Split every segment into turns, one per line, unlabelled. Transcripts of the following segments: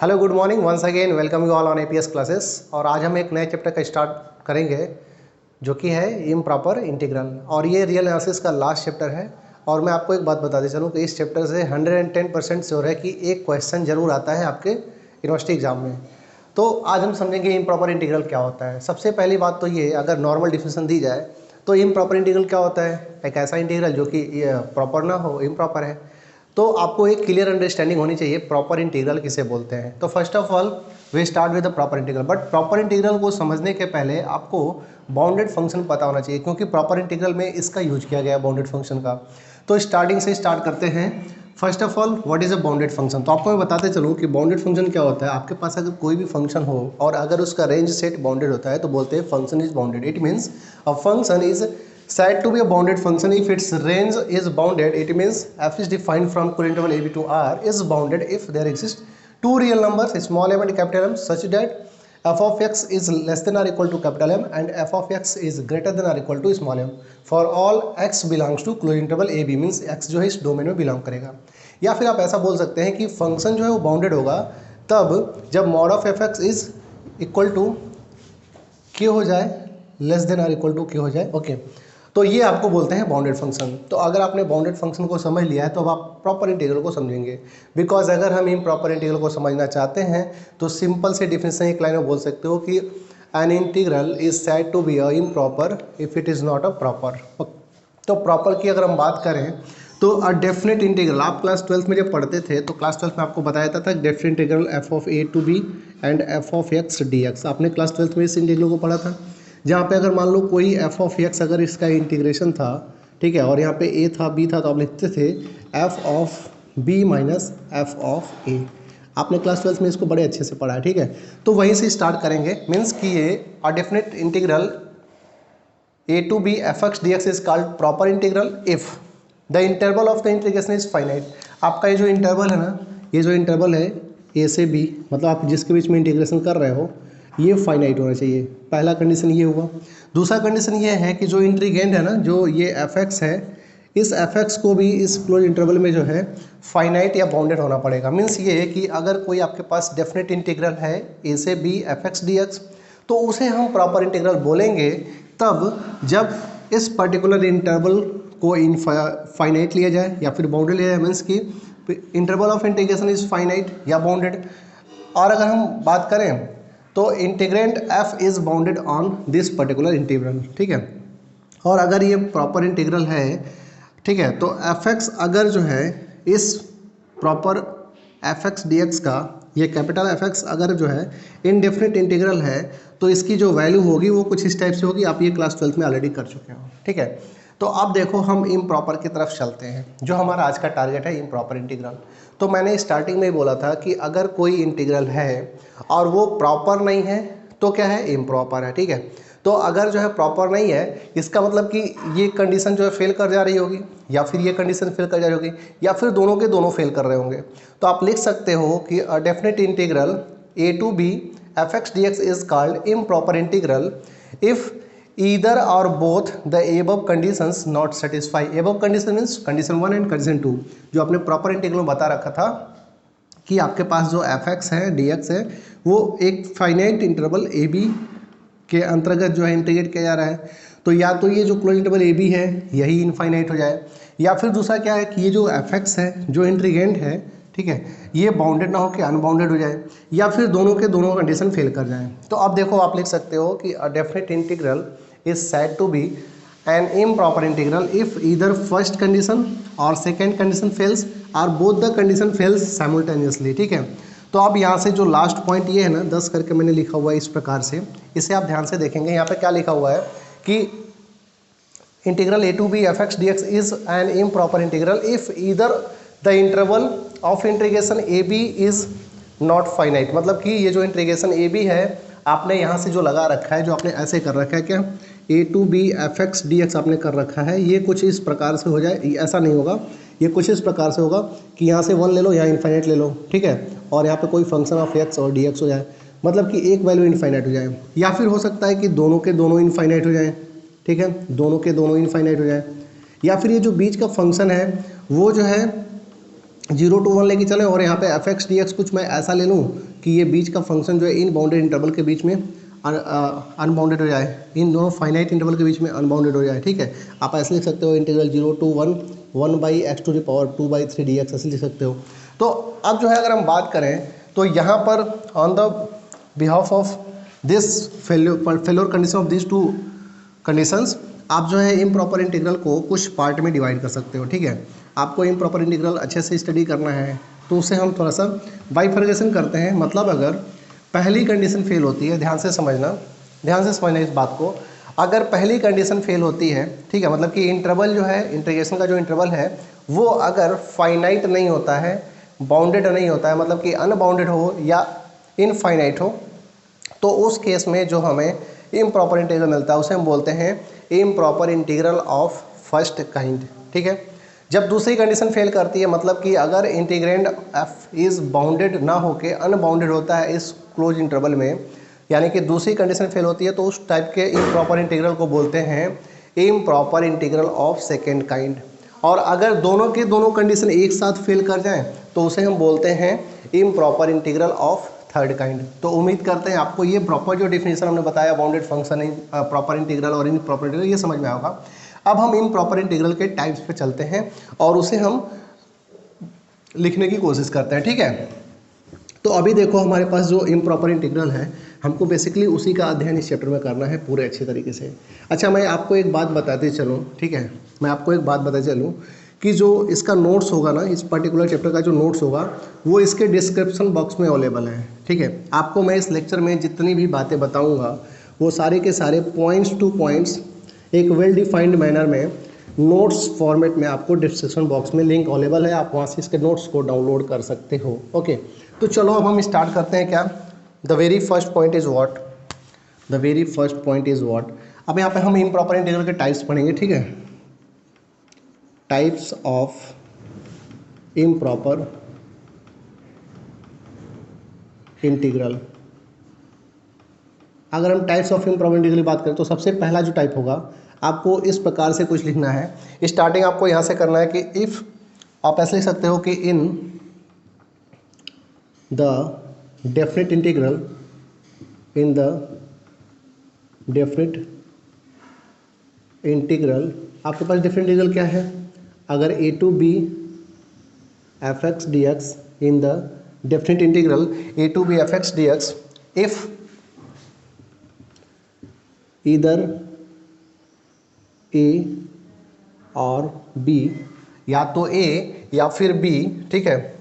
Hello good morning once again welcome you all on APS classes. और आज हम एक नए चैप्टर का स्टार्ट करेंगे जो कि है इम्प्रॉपर इंटीग्रल, और ये रियल एनालिसिस का लास्ट चैप्टर है। और मैं आपको एक बात बताते चलूँ कि इस चैप्टर से 110% श्योर है कि एक क्वेश्चन जरूर आता है आपके यूनिवर्सिटी एग्जाम में। तो आज हम समझेंगे इम्प्रॉपर इंटीग्रल क्या होता है। सबसे पहली बात तो ये, अगर नॉर्मल डिफिनेशन दी जाए तो इम्प्रॉपर इंटीग्रल क्या होता है, एक ऐसा इंटीग्रल जो कि प्रॉपर ना हो, इम्प्रॉपर है। तो आपको एक क्लियर अंडरस्टैंडिंग होनी चाहिए प्रॉपर इंटीग्रल किसे बोलते हैं। तो first of all we start with the proper integral, but proper integral को समझने के पहले आपको बाउंडेड फंक्शन पता होना चाहिए, क्योंकि प्रॉपर इंटीग्रल में इसका यूज किया गया है बाउंडेड फंक्शन का। तो स्टार्टिंग से स्टार्ट करते हैं। First of all what is a bounded function. तो आपको मैं बताते चलूँ कि बाउंडेड फंक्शन क्या होता है। आपके पास अगर कोई भी फंक्शन हो और अगर उसका रेंज सेट बाउंडेड होता है तो बोलते हैं function is bounded. It means a function is said to be a bounded function if its range is bounded. It means f is defined from current interval a b to r is bounded if there exist two real numbers small m and capital M such that f of x is less than or equal to capital M and f of x is greater than or equal to small m for all x belongs to closed interval a b। Means x जो है इस domain में belong करेगा। या फिर आप ऐसा बोल सकते हैं कि फंक्शन जो है वो बाउंडेड होगा तब जब mod of f x is equal to q हो जाए, लेस देन और इक्वल टू क्यू हो जाए। ओके, तो ये आपको बोलते हैं बाउंडेड फंक्शन। तो अगर आपने बाउंडेड फंक्शन को समझ लिया है तो अब आप प्रॉपर इंटीग्रल को समझेंगे। बिकॉज अगर हम इम्प्रॉपर इंटीग्रल को समझना चाहते हैं तो सिंपल से डिफिनेशन एक लाइन में बोल सकते हो कि an integral is said to be a improper if it is not a proper. तो प्रॉपर की अगर हम बात करें तो अ डेफिनेट इंटीग्रल, आप क्लास 12th में जब पढ़ते थे तो क्लास 12th में आपको बताया था definite integral f of a to b and f of x D x. आपने क्लास 12th में इस इंटीग्रल को पढ़ा था, जहाँ पे अगर मान लो कोई एफ ऑफ एक्स अगर इसका इंटीग्रेशन था, ठीक है, और यहाँ पे ए था बी था, तो आप लिखते थे F of B minus F of A. आपने क्लास 12th में इसको बड़े अच्छे से पढ़ा है, ठीक है। तो वहीं से स्टार्ट करेंगे। मीन्स कि ये अ definite integral a to b fx dx is called proper integral if the interval of the integration is finite। आपका ये जो इंटरवल है ना, ये जो इंटरवल है a से b, मतलब आप जिसके बीच में इंटीग्रेशन कर रहे हो ये फाइनाइट होना चाहिए। पहला कंडीशन ये हुआ। दूसरा कंडीशन ये है कि जो इंटीग्रेंड है ना, जो ये fx है, इस fx को भी इस क्लोज इंटरवल में जो है फाइनाइट या बाउंडेड होना पड़ेगा। मीन्स ये है कि अगर कोई आपके पास डेफिनेट इंटीग्रल है a से b fx dx तो उसे हम प्रॉपर इंटीग्रल बोलेंगे तब जब इस पर्टिकुलर इंटरवल को फाइनाइट लिया जाए या फिर बाउंडेड लिया जाए। मीन्स कि interval of integration is finite या बाउंडेड। और अगर हम बात करें तो integrand f is bounded on this particular integral, ठीक है। और अगर ये प्रॉपर इंटीग्रल है, ठीक है, तो fx अगर जो है इस प्रॉपर fx dx का, ये कैपिटल fx अगर जो है इनडेफिनिट इंटीग्रल है तो इसकी जो वैल्यू होगी वो कुछ इस टाइप से होगी। आप ये क्लास 12th में ऑलरेडी कर चुके हो, ठीक है। तो अब देखो हम इम्प्रॉपर की तरफ चलते हैं, जो हमारा आज का टारगेट है इम्प्रॉपर इंटीग्रल। तो मैंने स्टार्टिंग में ही बोला था कि अगर कोई इंटीग्रल है और वो प्रॉपर नहीं है तो क्या है, इम्प्रॉपर है, ठीक है। तो अगर जो है प्रॉपर नहीं है, इसका मतलब कि ये कंडीशन जो है फेल कर जा रही होगी, या फिर ये कंडीशन फेल कर जा रही होगी, या फिर दोनों के दोनों फेल कर रहे होंगे। तो आप लिख सकते हो कि a definite integral a to b fx dx is called improper integral if either or both the above conditions not satisfy। above condition means condition 1 and condition 2, जो आपने प्रॉपर इंटीग्रल में बता रखा था कि आपके पास जो fx है dx है वो एक फाइनाइट इंटरवल a b के अंतर्गत जो है इंटीग्रेट किया जा रहा है। तो या तो ये जो क्लोज इंटरवल ए बी है यही इनफाइनाइट हो जाए, या फिर दूसरा क्या है कि ये जो एफ है जो इंटीग्रेंड है, ठीक है, ये बाउंडेड ना हो कि अनबाउंडेड हो जाए, या फिर दोनों के दोनों कंडीशन फेल कर जाए। तो अब देखो आप लिख सकते हो कि a definite integral is said to be an improper integral if either first condition और सेकेंड कंडीशन फेल्स और both the condition fails simultaneously, ठीक है। तो अब यहाँ से जो लास्ट पॉइंट ये है ना, 10 करके मैंने लिखा हुआ है इस प्रकार से, इसे आप ध्यान से देखेंगे। यहाँ पे क्या लिखा हुआ है कि integral a to B F x D x is an improper integral if either the interval of integration a b is not finite. मतलब कि ये जो इंटीग्रेशन ए बी है आपने यहाँ से जो लगा रखा है, जो आपने ऐसे कर रखा है, क्या a to B F x D x आपने कर रखा है, ये कुछ इस प्रकार से हो जाए। ऐसा नहीं होगा, ये कुछ इस प्रकार से होगा कि यहाँ से 1 ले लो, यहाँ इनफाइनाइट ले लो, ठीक है, और यहाँ पे कोई फंक्शन ऑफ एक्स और डी एक्स हो जाए, मतलब कि एक वैल्यू इनफाइनाइट हो जाए। या फिर हो सकता है कि दोनों के दोनों इनफाइनाइट हो जाए, ठीक है, दोनों के दोनों इनफाइनाइट हो जाए। या फिर ये जो बीच का फंक्शन है वो जो है 0 to 1 लेके चलें और यहाँ पे एफ एक्स डी एक्स कुछ मैं ऐसा ले लूँ कि ये बीच का फंक्शन जो है इन बाउंडेड इंटरवल के बीच में अनबाउंडेड हो जाए, इन दोनों फाइनाइट इंटरवल के बीच में अनबाउंडेड हो जाए। ठीक है, आप ऐसे लिख सकते हो इंटीग्रल 0 to 1 1/x⁻2/3 dx ऐसे लिख सकते हो। तो अब जो है अगर हम बात करें तो यहाँ पर on the behalf of this failure condition of this to conditions आप जो है इम्प्रॉपर इंटीग्रल को कुछ पार्ट में डिवाइड कर सकते हो। ठीक है, आपको इम्प्रॉपर इंटीग्रल अच्छे से स्टडी करना है तो उसे हम थोड़ा सा बाइफर्केशन करते हैं। मतलब अगर पहली कंडीशन फेल होती है, ध्यान से समझना इस बात को, अगर पहली कंडीशन फेल होती है, ठीक है, मतलब कि इंटरवल जो है इंटीग्रेशन का जो इंटरवल है वो अगर फाइनाइट नहीं होता है, बाउंडेड नहीं होता है, मतलब कि अनबाउंडेड हो या इनफाइनाइट हो, तो उस केस में जो हमें इम्प्रॉपर इंटीग्रल मिलता है उसे हम बोलते हैं improper integral of first kind. ठीक है, जब दूसरी कंडीशन फेल करती है, मतलब कि अगर इंटीग्रेंड एफ इज़ बाउंडेड ना होके अनबाउंडेड होता है इस क्लोज इंटरवल में, यानी कि दूसरी कंडीशन फेल होती है, तो उस टाइप के इम्प्रॉपर इंटीग्रल को बोलते हैं improper integral of second kind. और अगर दोनों के दोनों कंडीशन एक साथ फेल कर जाएं तो उसे हम बोलते हैं improper integral of third kind. तो उम्मीद करते हैं आपको ये प्रॉपर जो डिफिनेशन हमने बताया बाउंडेड फंक्शन प्रॉपर इंटीग्रल और इन प्रॉपर इंटीग्रल ये समझ में आएगा। अब हम इन प्रॉपर इंटीग्रल के टाइप्स पे चलते हैं और उसे हम लिखने की कोशिश करते हैं। ठीक है, तो अभी देखो हमारे पास जो इम्प्रॉपर इंटीग्रल है हमको बेसिकली उसी का अध्ययन इस चैप्टर में करना है पूरे अच्छे तरीके से। अच्छा, मैं आपको एक बात बताते चलूँ, ठीक है, मैं आपको एक बात बताते चलूँ कि जो इसका नोट्स होगा ना, इस पर्टिकुलर चैप्टर का जो नोट्स होगा वो इसके डिस्क्रिप्शन बॉक्स में अवेलेबल है। ठीक है, आपको मैं इस लेक्चर में जितनी भी बातें बताऊँगा वो सारे के सारे पॉइंट्स टू पॉइंट्स एक वेल डिफाइंड मैनर में नोट्स फॉर्मेट में आपको डिस्क्रिप्शन बॉक्स में लिंक अवेलेबल है, आप वहाँ से इसके नोट्स को डाउनलोड कर सकते हो। ओके, तो चलो अब हम स्टार्ट करते हैं। क्या the very first point is what, the very first point is what. अब यहाँ पे हम इम्प्रॉपर इंटीग्रल के टाइप्स पढ़ेंगे। ठीक है, टाइप्स ऑफ इम्प्रॉपर इंटीग्रल। अगर हम टाइप्स ऑफ इम्प्रॉपर इंटीग्रल की बात करें तो सबसे पहला जो टाइप होगा आपको इस प्रकार से कुछ लिखना है। स्टार्टिंग आपको यहाँ से करना है कि इफ़, आप ऐसे लिख सकते हो कि in the definite integral, in the definite integral, आपके पास डेफिनिट इंटीग्रल क्या है, अगर a to b f x D x, in the definite integral a to b f x D x, if either a और b, या तो a या फिर b, ठीक है,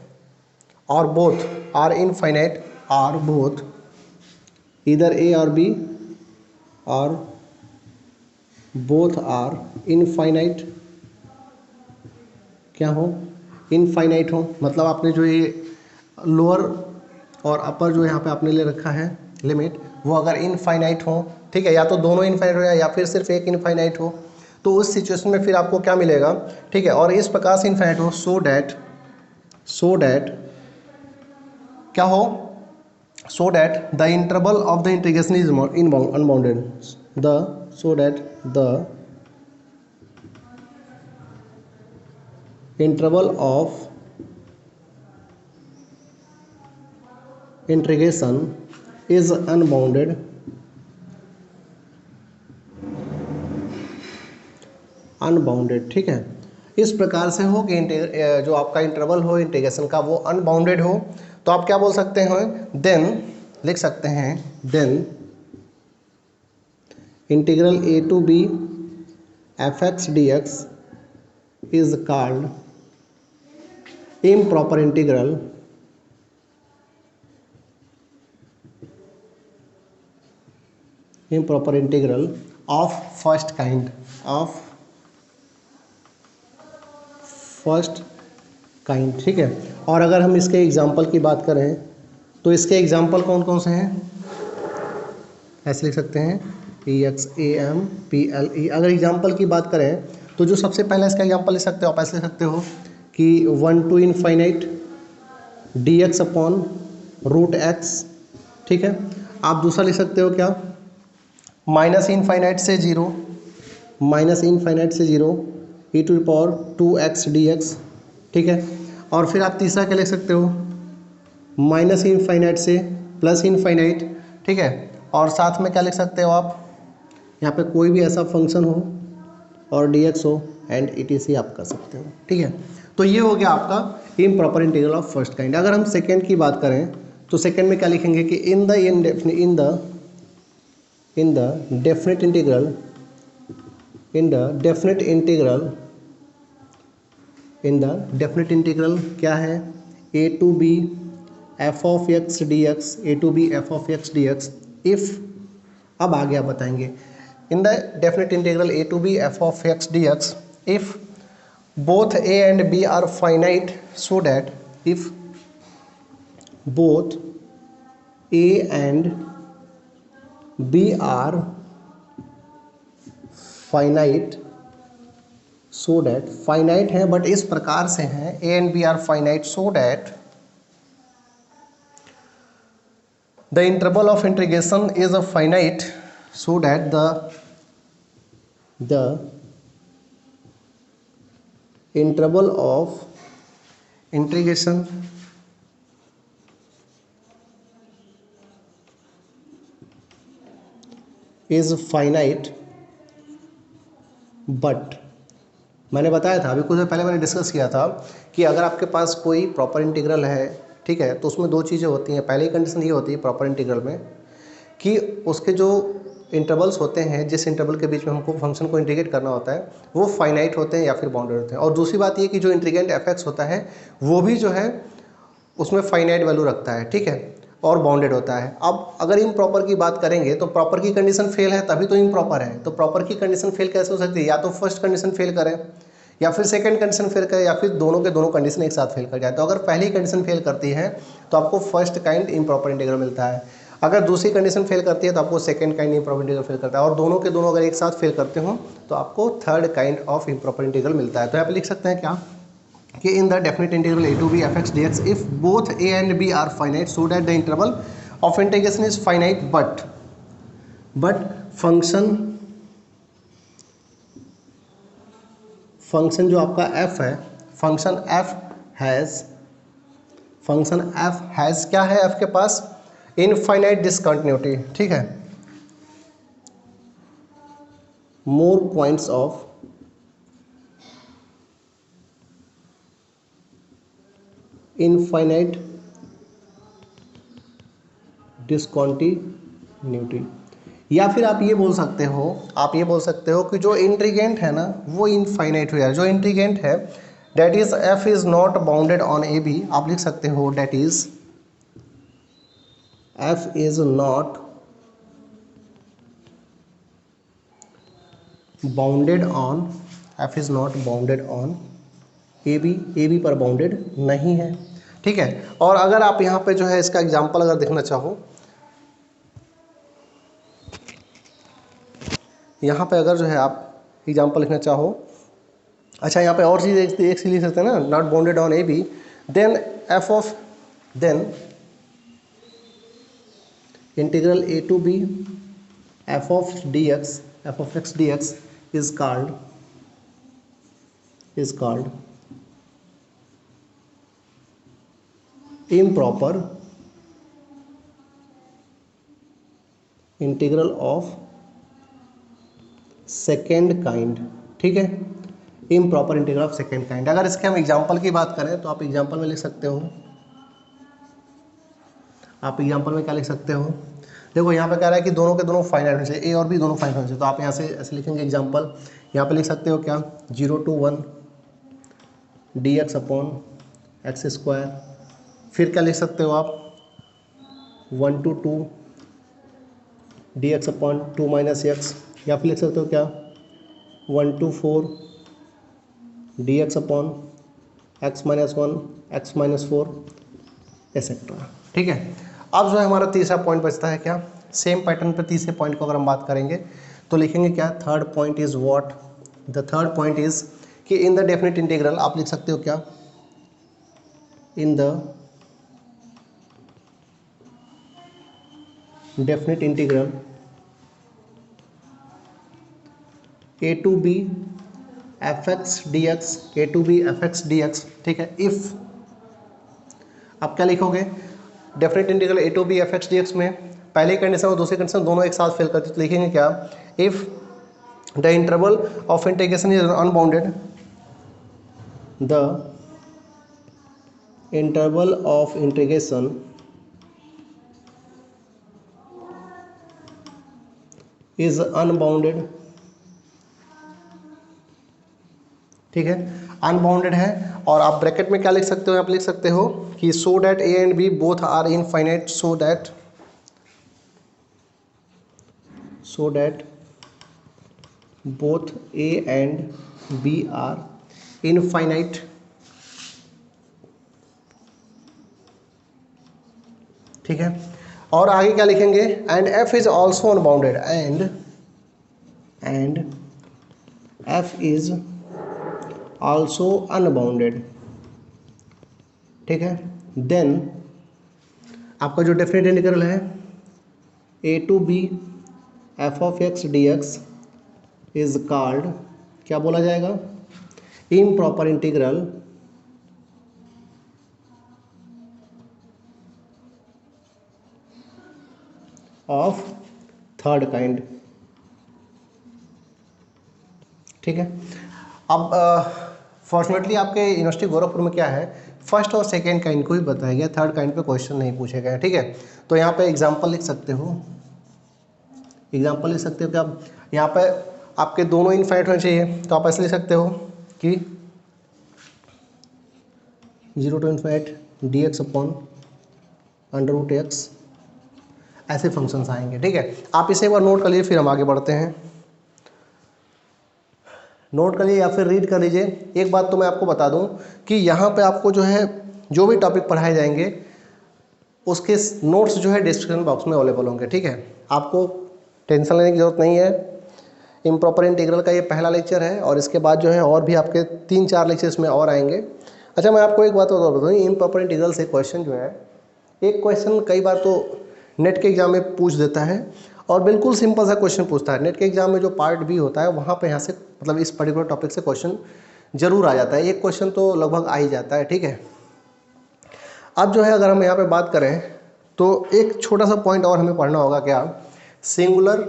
और both are infinite, are both either a और b और बोथ आर इनफाइनाइट, क्या हो, इनफाइनाइट हो, मतलब आपने जो ये लोअर और अपर जो यहाँ पे आपने ले रखा है लिमिट वो अगर इनफाइनाइट हो, ठीक है, या तो दोनों इनफाइनाइट हो या फिर सिर्फ एक इनफाइनाइट हो, तो उस सिचुएशन में फिर आपको क्या मिलेगा, ठीक है, और इस प्रकार से इनफाइनाइट हो, सो डैट क्या हो, so that the interval of the integration is unbounded, so that the interval of integration is unbounded, ठीक है, इस प्रकार से हो कि जो आपका इंटरवल हो इंटीग्रेशन का वो अनबाउंडेड हो, तो आप क्या बोल सकते हैं, देन लिख सकते हैं, then integral a to b f x D x is called improper integral of first kind, ठीक है। और अगर हम इसके एग्जाम्पल की बात करें तो इसके एग्जाम्पल कौन कौन से हैं, ऐसे लिख सकते हैं EXAMPLE। अगर एग्जाम्पल की बात करें तो जो सबसे पहला इसका एग्जाम्पल लिख सकते हो, आप ऐसे लिख सकते हो कि 1 to infinite dx upon root x, ठीक है। आप दूसरा लिख सकते हो क्या, माइनस इनफाइनाइट से zero e to the power 2x dx, ठीक है। और फिर आप तीसरा क्या लिख सकते हो, माइनस इनफाइनाइट से प्लस इनफाइनाइट, ठीक है। और साथ में क्या लिख सकते हो आप, यहाँ पे कोई भी ऐसा फंक्शन हो और dx हो एंड etc आप कर सकते हो, ठीक है। तो ये हो गया आपका improper integral of first kind. अगर हम सेकेंड की बात करें तो सेकेंड में क्या लिखेंगे कि इन द डेफिनेट इंटीग्रल क्या है, a to b f of x dx if, अब आगे आप बताएंगे, in the definite integral a to b f of x dx if both a and b are finite, so that if both a and b are finite, so that finite है but इस प्रकार से हैं, a and b are finite so that the interval of integration is a finite, so that the interval of integration is finite, but मैंने बताया था अभी कुछ देर पहले मैंने डिस्कस किया था कि अगर आपके पास कोई प्रॉपर इंटीग्रल है, ठीक है, तो उसमें दो चीज़ें होती हैं। पहली कंडीशन ये होती है प्रॉपर इंटीग्रल में कि उसके जो इंटरवल्स होते हैं, जिस इंटरवल के बीच में हमको फंक्शन को इंटीग्रेट करना होता है, वो फाइनाइट होते हैं या फिर बाउंडेड होते हैं। और दूसरी बात ये कि जो इंटीग्रेंट एफ होता है वो भी जो है उसमें फाइनाइट वैल्यू रखता है, ठीक है, और बाउंडेड होता है। अब अगर इम्प्रॉपर की बात करेंगे तो प्रॉपर की कंडीशन फेल है तभी तो इम्प्रॉपर है। तो प्रॉपर की कंडीशन फेल कैसे हो सकती है, या तो फर्स्ट कंडीशन फेल करें या फिर सेकंड कंडीशन फेल करें या फिर दोनों के दोनों कंडीशन एक साथ फेल कर जाए। तो अगर पहली कंडीशन फेल करती है तो आपको फर्स्ट काइंड इम्प्रॉपर इंटीग्रल मिलता है, अगर दूसरी कंडीशन फेल करती है तो आपको second kind improper integral fail करता है, और दोनों के दोनों अगर एक साथ फेल करते हो तो आपको third kind of improper integral मिलता है। तो यहाँ पे लिख सकते हैं क्या कि in the definite integral a to b f(x) dx if both a and b are finite, so that the interval of integration is finite, but function जो आपका f है, फंक्शन f हैज़ क्या है, f के पास infinite discontinuity, ठीक है, more points of infinite discontinuity. या फिर आप ये बोल सकते हो कि जो इंटीग्रेंट है ना वो इनफाइनाइट हो जाए। जो इंटीग्रेंट है that is f is not bounded on a b, आप लिख सकते हो that is f is not bounded on a b पर बाउंडेड नहीं है, ठीक है। और अगर आप यहाँ पे जो है इसका एग्जांपल अगर देखना चाहो, यहाँ पे अगर जो है आप एग्जांपल लिखना चाहो, अच्छा यहाँ पे और चीज़ एक चीज़ लिख सकते हैं ना, not bounded on a b, then integral a to b f of x dx is called improper integral of second kind, ठीक है, improper integral of second kind. अगर इसके हम एग्जांपल की बात करें तो आप एग्जांपल में लिख सकते हो, आप एग्जांपल में क्या लिख सकते हो, देखो यहाँ पे कह रहा है कि दोनों के दोनों फाइनाइट होने चाहिए, ए और बी दोनों फाइनाइट होने चाहिए। तो आप यहाँ से ऐसे लिखेंगे एग्जांपल, यहाँ पे लिख सकते हो क्या 0 to 1 dx upon x square, फिर क्या लिख सकते हो आप 1 to 2 dx upon 2 minus x, या फिर लिख सकते हो क्या 1 to 4 dx upon x minus 1 x minus 4 etcetera, ठीक है। अब जो है हमारा तीसरा पॉइंट बचता है क्या, सेम पैटर्न पर तीसरे पॉइंट को अगर हम बात करेंगे तो लिखेंगे क्या, third point is what, the third point is कि इन द डेफिनेट इंटीग्रल, आप लिख सकते हो क्या, in the definite integral a to b fx dx, ठीक है, आप क्या लिखोगे, definite integral a to B F x D x में पहली कंडीशन और दूसरी कंडीशन दोनों एक साथ फिल करते तो लिखेंगे क्या, if the interval of integration is unbounded, the interval of integration is unbounded, ठीक है, अनबाउंडेड है। और आप ब्रैकेट में क्या लिख सकते हो, आप लिख सकते हो कि so that A and B both are infinite, so that both A and B are infinite, ठीक है। और आगे क्या लिखेंगे, and F is also unbounded, and F is also unbounded, ठीक है। देन आपका जो डेफिनेट इंटीग्रल है A to B F of x D x is called, क्या बोला जाएगा, improper integral of third kind, ठीक है। अब फॉर्चुनेटली आपके यूनिवर्सिटी गोरखपुर में क्या है, फर्स्ट और सेकेंड काइंड को ही बताया गया, थर्ड काइंड पे क्वेश्चन नहीं पूछे गए, ठीक है। तो यहाँ पे एग्जांपल लिख सकते हो, कि आप यहाँ पे आपके दोनों इनफाइनाइट होने चाहिए, तो आप ऐसे लिख सकते हो कि 0 to infinite d x upon under root x, ऐसे फंक्शंस आएंगे, ठीक है। आप इसे एक बार नोट कर लीजिए, फिर हम आगे बढ़ते हैं। नोट कर लीजिए या फिर रीड कर लीजिए। एक बात तो मैं आपको बता दूं कि यहाँ पे आपको जो है जो भी टॉपिक पढ़ाए जाएंगे उसके नोट्स जो है डिस्क्रिप्शन बॉक्स में अवेलेबल होंगे, ठीक है। आपको टेंशन लेने की ज़रूरत नहीं है। इम्प्रॉपर इंटीग्रल का ये पहला लेक्चर है और इसके बाद जो है और भी आपके 3-4 लेक्चर इसमें और आएंगे। अच्छा, मैं आपको एक बात और बता दूँ, इम्प्रॉपर इंटीग्रल से क्वेश्चन जो है, एक क्वेश्चन कई बार तो नेट के एग्जाम में पूछ देता है और बिल्कुल सिंपल सा क्वेश्चन पूछता है। नेट के एग्जाम में जो पार्ट बी होता है वहाँ पे यहाँ से मतलब इस पर्टिकुलर टॉपिक से क्वेश्चन जरूर आ जाता है, एक क्वेश्चन तो लगभग आ ही जाता है, ठीक है। अब जो है अगर हम यहाँ पे बात करें तो एक छोटा सा पॉइंट और हमें पढ़ना होगा, क्या, सिंगुलर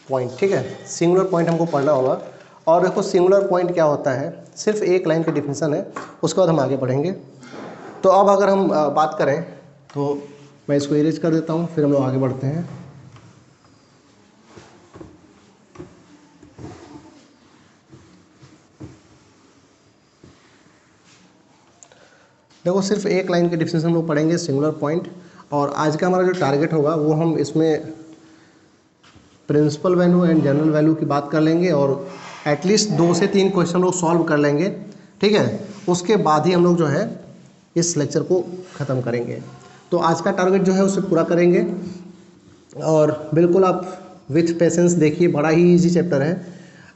पॉइंट, ठीक है। सिंगुलर पॉइंट हमको पढ़ना होगा। और देखो सिंगुलर पॉइंट क्या होता है, सिर्फ एक लाइन की डिफिनेशन है, उसके बाद हम आगे बढ़ेंगे। तो अब अगर हम बात करें तो मैं इसको इरेज कर देता हूँ, फिर हम लोग आगे बढ़ते हैं। देखो सिर्फ एक लाइन के डिफिनेशन हम लोग पढ़ेंगे सिंगुलर पॉइंट, और आज का हमारा जो टारगेट होगा वो हम इसमें principal value and general value की बात कर लेंगे और एटलीस्ट 2 से 3 क्वेश्चन लोग सॉल्व कर लेंगे, ठीक है। उसके बाद ही हम लोग जो है इस लेक्चर को ख़त्म करेंगे। तो आज का टारगेट जो है उसे पूरा करेंगे और बिल्कुल आप विथ पेशेंस देखिए, बड़ा ही इजी चैप्टर है।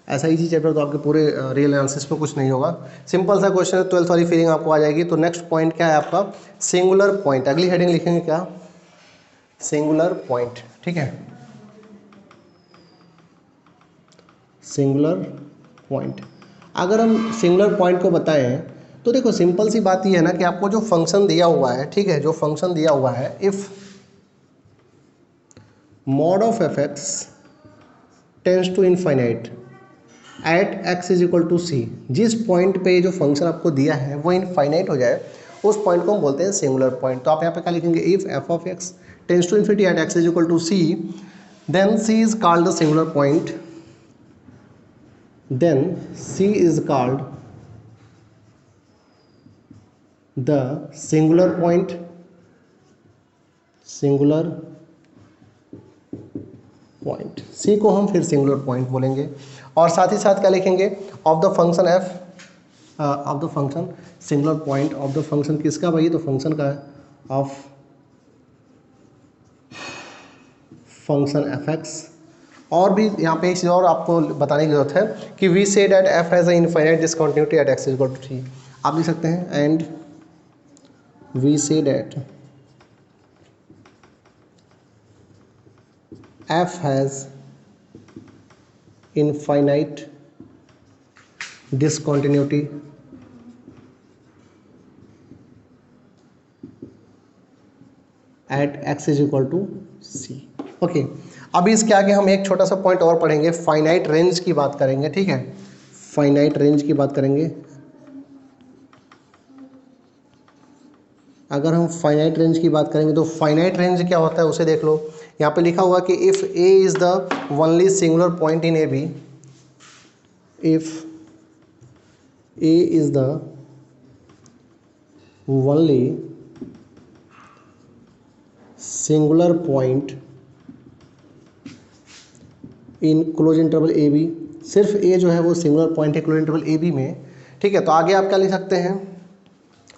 ऐसा इजी चैप्टर तो आपके पूरे रियल एनालिसिस में कुछ नहीं होगा। सिंपल सा क्वेश्चन है, 12th वाली फीलिंग आपको आ जाएगी। तो नेक्स्ट पॉइंट क्या है आपका, सिंगुलर पॉइंट। अगली हेडिंग लिखेंगे क्या, सिंगुलर पॉइंट, ठीक है, सिंगुलर पॉइंट। अगर हम सिंगुलर पॉइंट को बताएं तो देखो सिंपल सी बात यह है ना कि आपको जो फंक्शन दिया हुआ है, ठीक है, जो फंक्शन दिया हुआ है, if mod of fx tends to infinite at x is equal to C, जिस पॉइंट पे जो फंक्शन आपको दिया है वो इनफाइनाइट हो जाए, उस पॉइंट को हम बोलते हैं सिंगुलर पॉइंट। तो आप यहाँ पे क्या लिखेंगे, if f of x tends to infinity at x is equal to c, then c is called the singular point, then c is called the singular point, singular point, c को हम फिर singular point बोलेंगे। और साथ ही साथ क्या लिखेंगे, of the function f, of the function singular point of the function किसका भाई, तो फंक्शन का है, ऑफ फंक्शन fx। और भी यहाँ पे एक चीज़ और आपको बताने की जरूरत है कि we say that f has a infinite discontinuity at x is equal to 3, आप लिख सकते हैं, and we say that f has infinite discontinuity at x is equal to c. Okay, अभी इसके आगे हम एक छोटा सा पॉइंट और पढ़ेंगे, फाइनाइट रेंज की बात करेंगे, ठीक है, फाइनाइट रेंज की बात करेंगे। अगर हम फाइनाइट रेंज की बात करेंगे तो फाइनाइट रेंज क्या होता है उसे देख लो। यहाँ पे लिखा हुआ कि if a is the only singular point in a b, if a is the only singular point in close interval a b, सिर्फ ए जो है वो सिंगुलर पॉइंट है क्लोज इंटरवल ए बी में, ठीक है। तो आगे आप क्या लिख सकते हैं,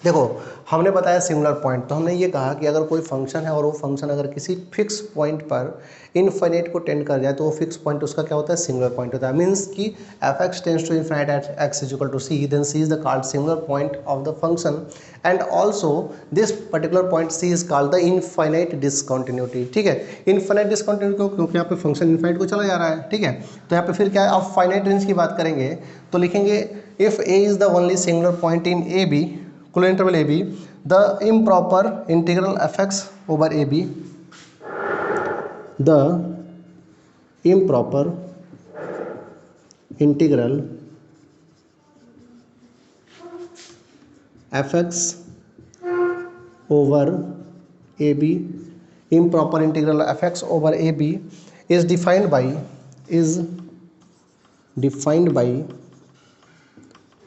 देखो हमने बताया सिंगुलर पॉइंट, तो हमने ये कहा कि अगर कोई फंक्शन है और वो फंक्शन अगर किसी फिक्स पॉइंट पर इनफाइनाइट को टेंड कर जाए तो वो फिक्स पॉइंट उसका क्या होता है, सिंगुलर पॉइंट होता है। मीन्स कि f x tends to infinite at x is equal to c, then c is the called singular point of the function and also this particular point c is called the infinite discontinuity, ठीक है। Infinite discontinuity क्यों, क्योंकि यहाँ पे function infinite को चला जा रहा है, ठीक है। तो यहाँ पे फिर क्या है, आप फाइनाइट रेंज की बात करेंगे तो लिखेंगे if a is the only singular point in a b, close interval a b, the improper integral fx over ab, the improper integral fx over ab, improper integral fx over ab is defined by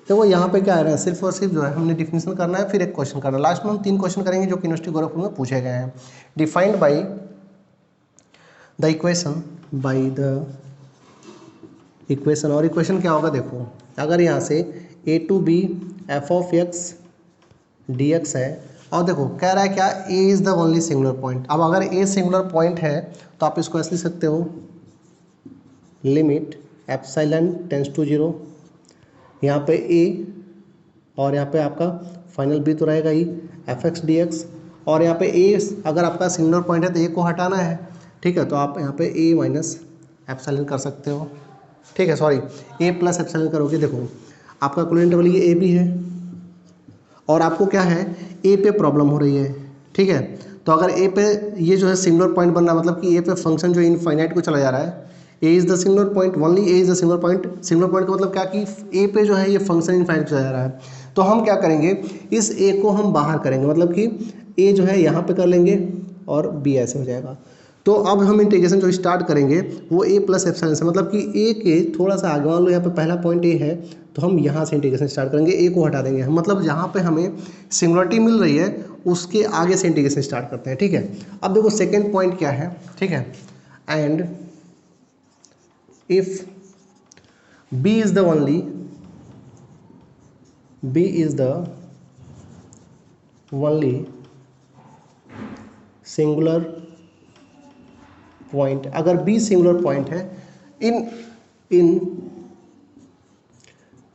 देखो यहाँ पे क्या आ रहा है, सिर्फ और सिर्फ जो है हमने डिफिनेशन करना है, फिर एक क्वेश्चन करना है। लास्ट में हम 3 क्वेश्चन करेंगे जो कि यूनिवर्सिटी गोरखपुर में पूछे गए हैं। डिफाइंड बाय द इक्वेशन, और इक्वेशन क्या होगा, देखो अगर यहाँ से a to B F of x D x है, और देखो कह रहा है क्या, a is the only singular point. अब अगर a सिंगुलर पॉइंट है तो आप इसको ऐसे लिख सकते हो, लिमिट एप्सिलॉन टेंड्स टू 0, यहाँ पे a और यहाँ पे आपका फाइनल b तो रहेगा ही एफ एक्स डी एक्स, और यहाँ पे a अगर आपका सिंगुलर पॉइंट है तो a को हटाना है, ठीक है। तो आप यहाँ पे a माइनस एप्सिलॉन कर सकते हो, ठीक है, सॉरी a प्लस एप्सिलॉन करोगे। देखो आपका क्लोज इंटरवल ये a भी है और आपको क्या है, a पे प्रॉब्लम हो रही है, ठीक है। तो अगर a पे ये जो है सिंगुलर पॉइंट बन रहा है, मतलब कि a पे फंक्शन जो इनफाइनाइट को चला जा रहा है, a is the singular point, only a is the singular point. Singular point का मतलब क्या कि a पे जो है ये फंक्शन इनफाइनाइट चला जा रहा है। तो हम क्या करेंगे, इस a को हम बाहर करेंगे, मतलब कि a जो है यहाँ पे कर लेंगे और b ऐसे हो जाएगा। तो अब हम इंटीग्रेशन जो स्टार्ट करेंगे वो a प्लस एप्सिलॉन से, मतलब कि a के थोड़ा सा आगे, मान लो यहाँ पे पहला पॉइंट a है तो हम यहाँ से इंटीग्रेशन स्टार्ट करेंगे, a को हटा देंगे हम, मतलब जहाँ पे हमें सिंगुलरिटी मिल रही है उसके आगे से इंटीग्रेशन स्टार्ट करते हैं, ठीक है। अब देखो सेकेंड पॉइंट क्या है, ठीक है, and if b is the only singular point, अगर b सिंगुलर पॉइंट है इन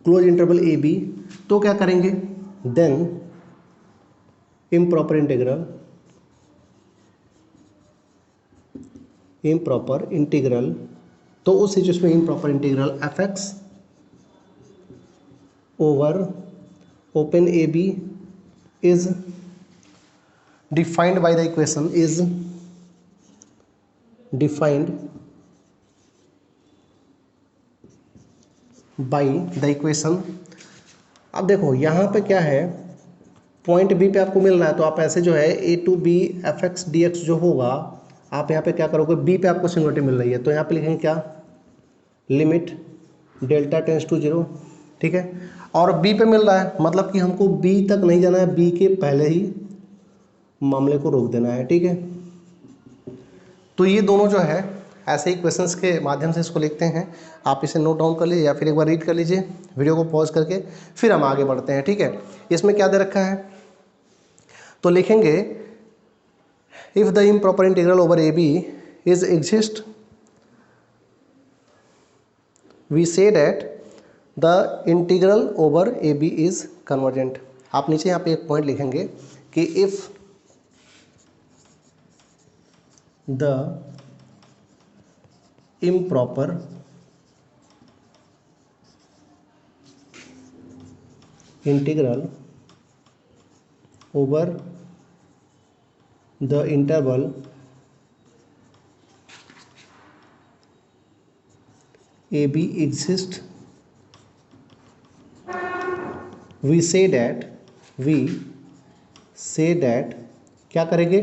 क्लोज इंटरवल ए बी, तो क्या करेंगे, देन इम्प्रॉपर इंटीग्रल, तो उस सिचुएशन में improper integral f x over open a b is defined by the equation, अब देखो यहाँ पे क्या है, पॉइंट बी पे आपको मिल रहा है, तो आप ऐसे जो है A to B F x D X जो होगा, आप यहाँ पे क्या करोगे, बी पे आपको सिंगुलरिटी मिल रही है तो यहाँ पे लिखेंगे क्या, लिमिट डेल्टा टेंस टू 0, ठीक है। और बी पे मिल रहा है, मतलब कि हमको बी तक नहीं जाना है, बी के पहले ही मामले को रोक देना है, ठीक है। तो ये दोनों जो है ऐसे ही क्वेश्चंस के माध्यम से इसको लिखते हैं, आप इसे नोट डाउन कर लीजिए या फिर एक बार रीड कर लीजिए वीडियो को पॉज करके, फिर हम आगे बढ़ते हैं, ठीक है। इसमें क्या दे रखा है, तो लिखेंगे if the improper integral over a b is exist, we say that the integral over a b is convergent. आप नीचे यहाँ पे एक पॉइंट लिखेंगे कि इफ द improper integral over the interval AB exists, we say that क्या करेंगे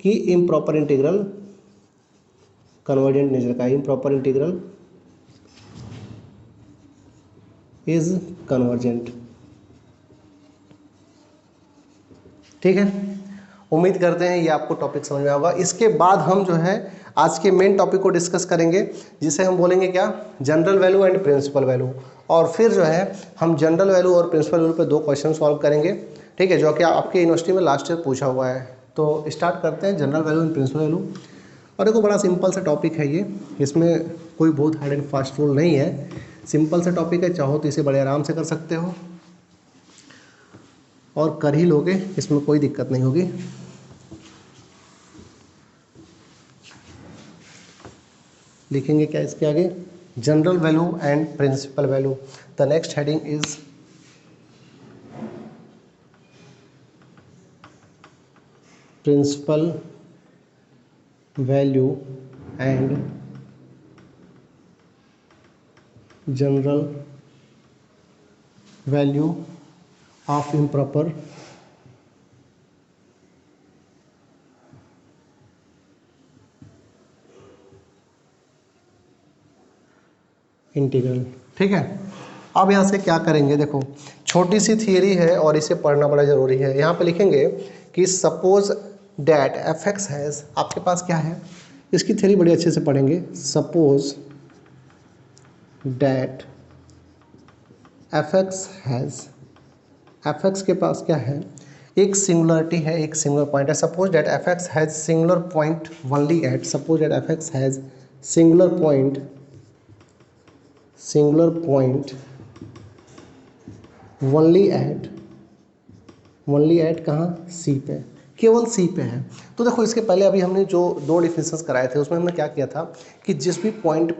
कि इम्प्रॉपर इंटीग्रल कन्वर्जेंट नेचर का, इम्प्रॉपर इंटीग्रल इज कन्वर्जेंट। ठीक है, उम्मीद करते हैं ये आपको टॉपिक समझ में आएगा। इसके बाद हम जो है आज के मेन टॉपिक को डिस्कस करेंगे, जिसे हम बोलेंगे क्या, general value and principal value. और फिर जो है हम जनरल वैल्यू और प्रिंसिपल वैल्यू पे 2 क्वेश्चन सॉल्व करेंगे, ठीक है, जो कि आपके यूनिवर्सिटी में लास्ट ईयर पूछा हुआ है। तो स्टार्ट करते हैं general value and principal value. और देखो बड़ा सिंपल सा टॉपिक है ये, इसमें कोई बहुत हार्ड एंड फास्ट रूल नहीं है, सिंपल सा टॉपिक है, चाहो तो इसे बड़े आराम से कर सकते हो और कर ही लोगे, इसमें कोई दिक्कत नहीं होगी। लिखेंगे क्या इसके आगे, general value and principal value. The next heading is principal value and general value of improper integral. ठीक है, अब यहाँ से क्या करेंगे, देखो छोटी सी थियरी है और इसे पढ़ना बड़ा ज़रूरी है। यहाँ पे लिखेंगे कि suppose that F x has, आपके पास क्या है, इसकी थियरी बड़ी अच्छे से पढ़ेंगे। Suppose that F x has, F x के पास क्या है, एक सिंगुलरिटी है, एक सिंगुलर पॉइंट है। Suppose that F x has singular point only eight, suppose that F x has singular point only eight कहाँ, सी पे, केवल सी पे है। तो देखो इसके पहले अभी हमने जो 2 डिफिनेशंस कराए थे उसमें हमने क्या किया था कि जिस भी पॉइंट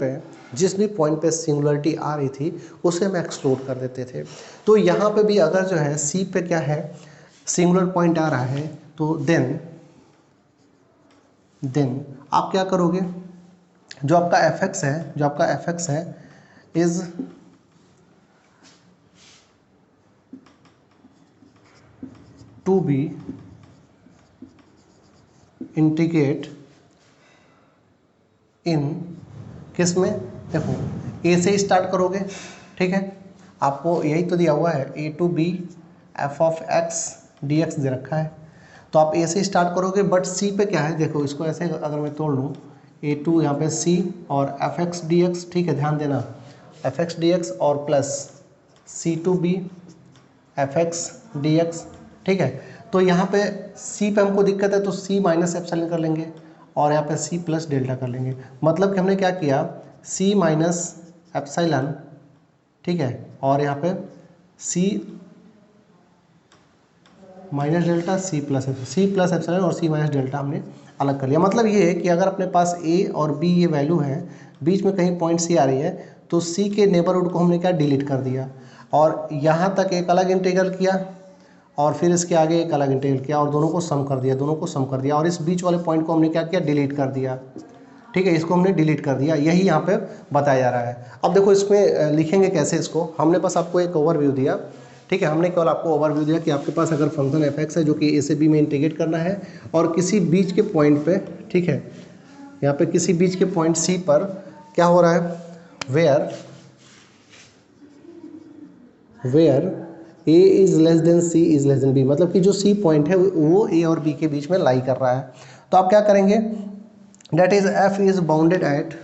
पे सिंगुलरिटी आ रही थी उसे हम एक्सक्लूड कर देते थे। तो यहाँ पे भी अगर जो है सी पे क्या है, सिंगुलर पॉइंट आ रहा है, तो देन आप क्या करोगे, जो आपका एफ एक्स है is to be integrate in, किस में, देखो ए से स्टार्ट करोगे, ठीक है, आपको यही तो दिया हुआ है, A to B F of x D X दे रखा है, तो आप ए से स्टार्ट करोगे। बट सी पे क्या है, देखो इसको ऐसे अगर मैं तोड़ लूँ, ए टू यहाँ पे सी और एफ एक्स डी एक्स, ठीक है, ध्यान देना, एफ एक्स डी एक्स और plus c to B F x D x, ठीक है। तो यहाँ पे सी पे हमको दिक्कत है तो सी माइनस एप्सिलॉन कर लेंगे और यहाँ पे सी प्लस डेल्टा कर लेंगे। मतलब कि हमने क्या किया, सी माइनस एप्सिलॉन, ठीक है, और यहाँ पे C minus delta, C plus epsilon और सी माइनस डेल्टा हमने अलग कर लिया। मतलब ये है कि अगर अपने पास ए और बी ये वैल्यू है, बीच में कहीं पॉइंट सी आ रही है, तो सी के नेबरहुड को हमने क्या डिलीट कर दिया और यहाँ तक एक अलग इंटीग्रल किया और फिर इसके आगे एक अलग इंटीग्रल किया और दोनों को सम कर दिया और इस बीच वाले पॉइंट को हमने क्या किया, डिलीट कर दिया। ठीक है, इसको हमने डिलीट कर दिया, यही यहाँ पे बताया जा रहा है। अब देखो इसमें लिखेंगे कैसे इसको, हमने बस आपको एक ओवरव्यू दिया, ठीक है, हमने केवल आपको ओवरव्यू दिया कि आपके पास अगर फंक्शन एफ एक्स है जो कि ए से बी में इंटीग्रेट करना है और किसी बीच के पॉइंट पे, ठीक है, यहाँ पे किसी बीच के पॉइंट सी पर क्या हो रहा है, where a is less than c is less than b, मतलब कि जो सी पॉइंट है वो ए और बी के बीच में लाई कर रहा है। तो आप क्या करेंगे, that is f is bounded at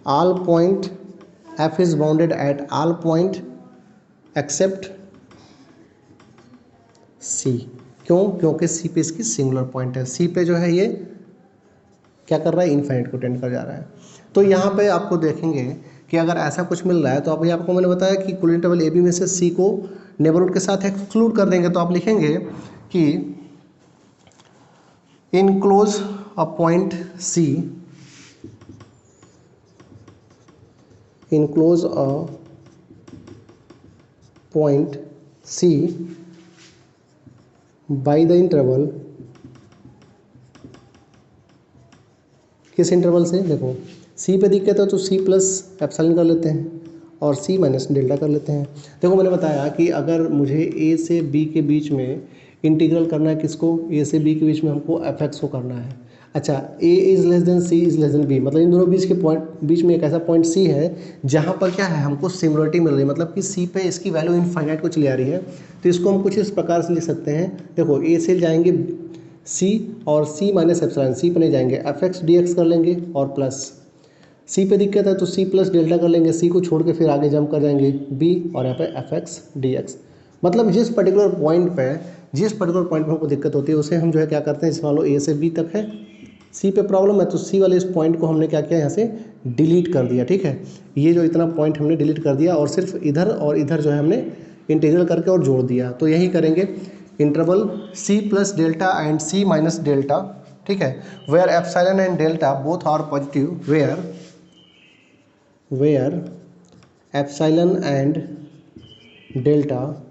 all point f is bounded at all point except c। क्यों, क्योंकि सी पे इसकी सिंगुलर पॉइंट है, सी पे जो है ये क्या कर रहा है, इनफाइनाइट को टेंड कर जा रहा है। तो यहाँ पे आपको देखेंगे कि अगर ऐसा कुछ मिल रहा है तो अभी आपको मैंने बताया कि कुल इंटरवल ए बी में से सी को नेबरहुड के साथ एक्सक्लूड कर देंगे। तो आप लिखेंगे कि enclose a point C, enclose a point C by the interval, किस इंटरवल से, देखो C पे दिक्कत है तो C प्लस एप्सिलॉन कर लेते हैं और C माइनस डेल्टा कर लेते हैं। देखो मैंने बताया कि अगर मुझे A से B के बीच में इंटीग्रल करना है, किसको, A से B के बीच में हमको fx को करना है। अच्छा, A is less than C is less than B, मतलब इन दोनों बीच में एक ऐसा पॉइंट C है जहाँ पर क्या है, हमको सिमिलरिटी मिल रही है, मतलब कि C पे इसकी वैल्यू इनफाइनाइट को चली आ रही है। तो इसको हम कुछ इस प्रकार से लिख सकते हैं, देखो A से जाएंगे C और C माइनस एप्सिलॉन, C पे नहीं जाएंगे, fx dx कर लेंगे और प्लस C पे दिक्कत है तो C प्लस डेल्टा कर लेंगे, C को छोड़ के फिर आगे जंप कर जाएंगे B और यहाँ पे fx dx। मतलब जिस पर्टिकुलर पॉइंट पे हमको दिक्कत होती है उसे हम जो है क्या करते हैं, इस मान लो A से B तक है, C पे प्रॉब्लम है तो C वाले इस पॉइंट को हमने क्या किया, यहाँ से डिलीट कर दिया। ठीक है, ये जो इतना पॉइंट हमने डिलीट कर दिया और सिर्फ इधर और इधर जो है हमने इंटीग्रल करके और जोड़ दिया। तो यही करेंगे, interval C plus delta and C minus delta, ठीक है, where epsilon and delta both are positive, where epsilon and delta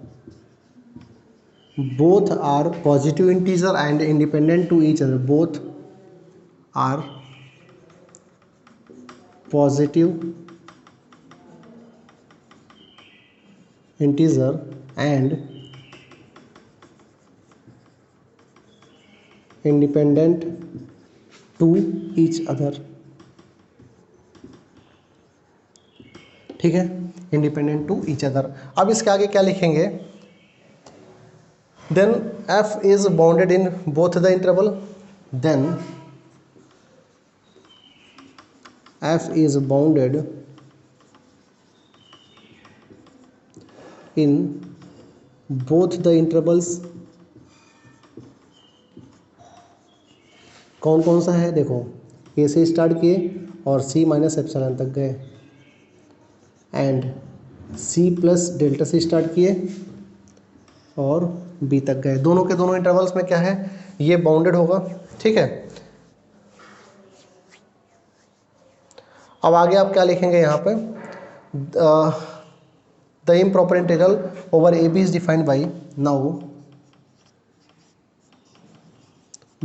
both are positive integer and independent to each other, both are positive integer and independent to each other। ठीक है, independent to each other. अब इसके आगे क्या लिखेंगे, then f is bounded in both the interval, then f is bounded in both the intervals। कौन कौन सा है, देखो A से स्टार्ट किए और C माइनस एप्सिलॉन तक गए, एंड C प्लस डेल्टा से स्टार्ट किए और B तक गए। दोनों के दोनों इंटरवल्स में क्या है, ये बाउंडेड होगा। ठीक है, अब आगे आप क्या लिखेंगे यहाँ पे, the improper integral over AB is defined by, now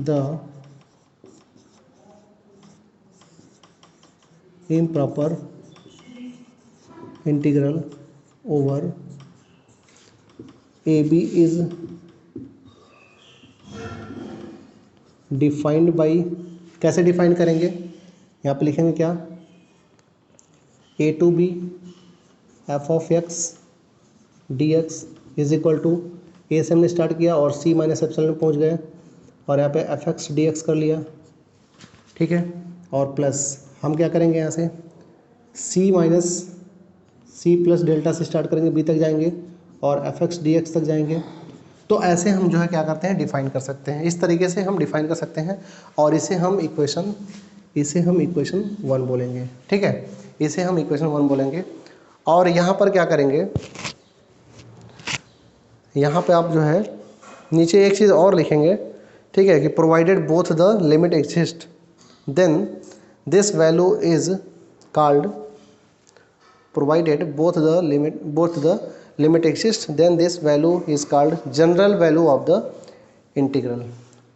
the improper integral over AB is defined by, कैसे डिफाइन करेंगे, यहाँ पे लिखेंगे क्या, A to B f of x dx is equal to, A से हमने स्टार्ट किया और C माइनस एप्सिलॉन में पहुँच गए और यहाँ पे fx dx कर लिया। ठीक है, और प्लस हम क्या करेंगे, यहाँ से C प्लस डेल्टा से स्टार्ट करेंगे, B तक जाएंगे और fx dx तक जाएंगे। तो ऐसे हम जो है क्या करते हैं, डिफाइन कर सकते हैं, इस तरीके से हम डिफाइन कर सकते हैं और इसे हम इक्वेशन 1 बोलेंगे। ठीक है, इसे हम इक्वेशन 1 बोलेंगे। और यहाँ पर क्या करेंगे, यहाँ पे आप जो है नीचे एक चीज़ और लिखेंगे, ठीक है, कि provided both the limit exist then this value is called, provided both the limit exists then this value is called general value of the integral,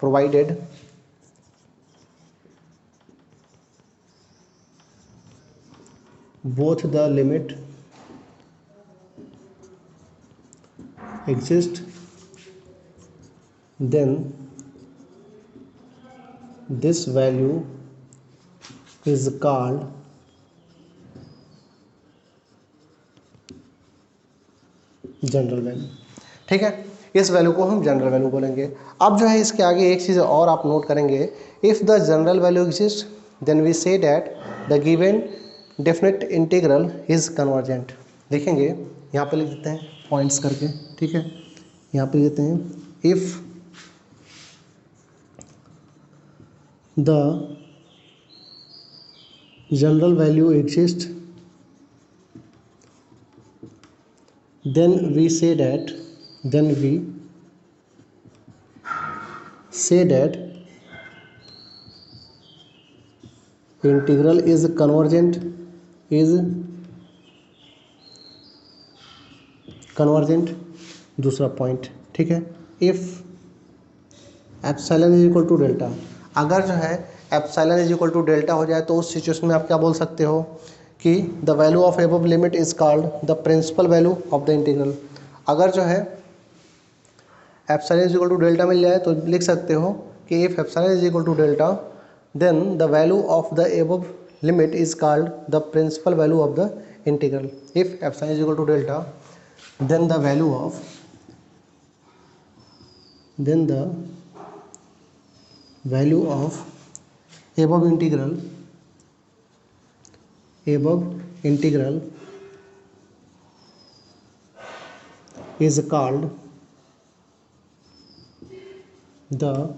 provided both the limit exist then this value is called general value. ठीक है, इस value को हम general value बोलेंगे। अब जो है इसके आगे एक चीज़ और आप नोट करेंगे, if the general value exist then we say that the given definite integral is convergent. देखेंगे यहाँ पे लिख देते हैं पॉइंट्स करके। ठीक है, यहाँ पे लिख देते हैं if the general value exist then we say that integral is convergent दूसरा पॉइंट, ठीक है। If epsilon is equal to delta, अगर जो है epsilon is equal to delta हो जाए तो उस सिचुएशन में आप क्या बोल सकते हो कि the value of above limit is called the principal value of the integral. अगर जो है epsilon is equal to delta मिल जाए तो लिख सकते हो कि if epsilon is equal to delta then the value of the above limit is called the principal value of the integral. If epsilon is equal to delta then the value of above integral is called the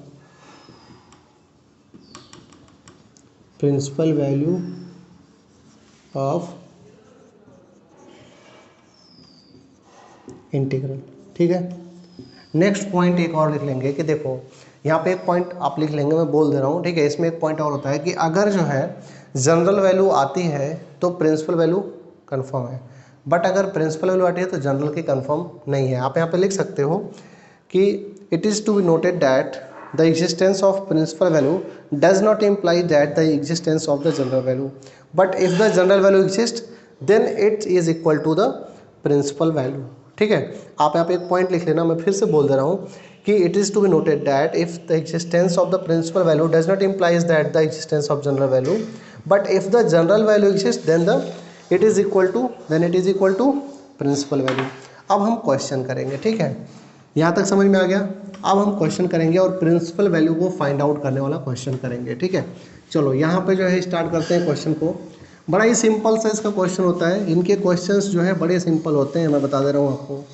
principal value of integral, ठीक है। Next point एक और लिख लेंगे कि देखो यहाँ पे एक पॉइंट आप लिख लेंगे, मैं बोल दे रहा हूँ, ठीक है। इसमें एक पॉइंट और होता है कि अगर जो है जनरल वैल्यू आती है तो प्रिंसिपल वैल्यू कंफर्म है, बट अगर प्रिंसिपल वैल्यू आती है तो जनरल की कंफर्म नहीं है। आप यहाँ पे लिख सकते हो कि it is to be noted that the existence of principal value does not imply that the existence of the general value, but if the general value exist then it is equal to the principal value, ठीक है। आप यहाँ पे एक point लिख लेना, मैं फिर से बोल दे रहा हूँ कि it is to be noted that if the existence of the principal value does not implies that the existence of general value, but if the general value exist then it is equal to principal value. अब हम question करेंगे, ठीक है। यहाँ तक समझ में आ गया। अब हम क्वेश्चन करेंगे और प्रिंसिपल वैल्यू को फाइंड आउट करने वाला क्वेश्चन करेंगे, ठीक है। चलो यहाँ पे जो है स्टार्ट करते हैं क्वेश्चन को। बड़ा ही सिंपल सा इसका क्वेश्चन होता है, इनके क्वेश्चंस जो है बड़े सिंपल होते हैं, मैं बता दे रहा हूँ आपको,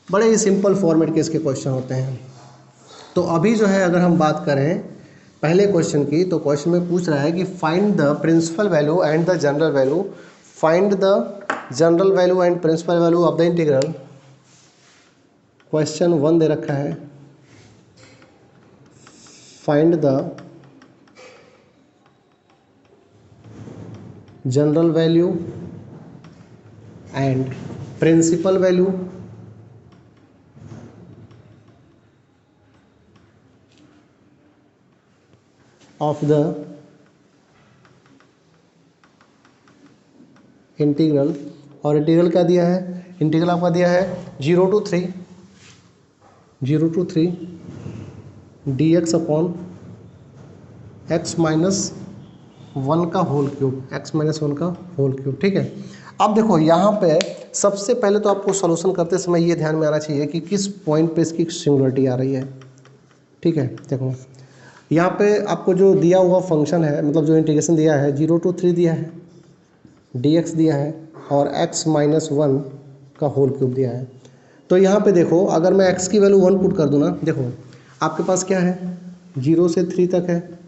बड़े ही सिंपल फॉर्मेट के इसके क्वेश्चन होते हैं। तो अभी जो है अगर हम बात करें पहले क्वेश्चन की, तो क्वेश्चन में पूछ रहा है कि find the principal value and the general value, find the general value and principal value of the integral. Question 1 दे रखा है, find the general value and principal value of the integral. और इंटीग्रल क्या दिया है, इंटीग्रल आपका दिया है 0 to 3 dx upon x minus 1 का होल क्यूब, ठीक है। अब देखो यहाँ पे सबसे पहले तो आपको सॉल्यूशन करते समय ये ध्यान में आना चाहिए कि किस पॉइंट पे इसकी सिंगुलरिटी आ रही है, ठीक है। देखो यहाँ पे आपको जो दिया हुआ फंक्शन है, मतलब जो इंटीग्रेशन दिया है 0 to 3 दिया है, dx दिया है और x माइनस 1 का होल क्यूब दिया है। तो यहाँ पे देखो अगर मैं x की वैल्यू 1 पुट कर दूँ ना, देखो आपके पास क्या है 0 से 3 तक है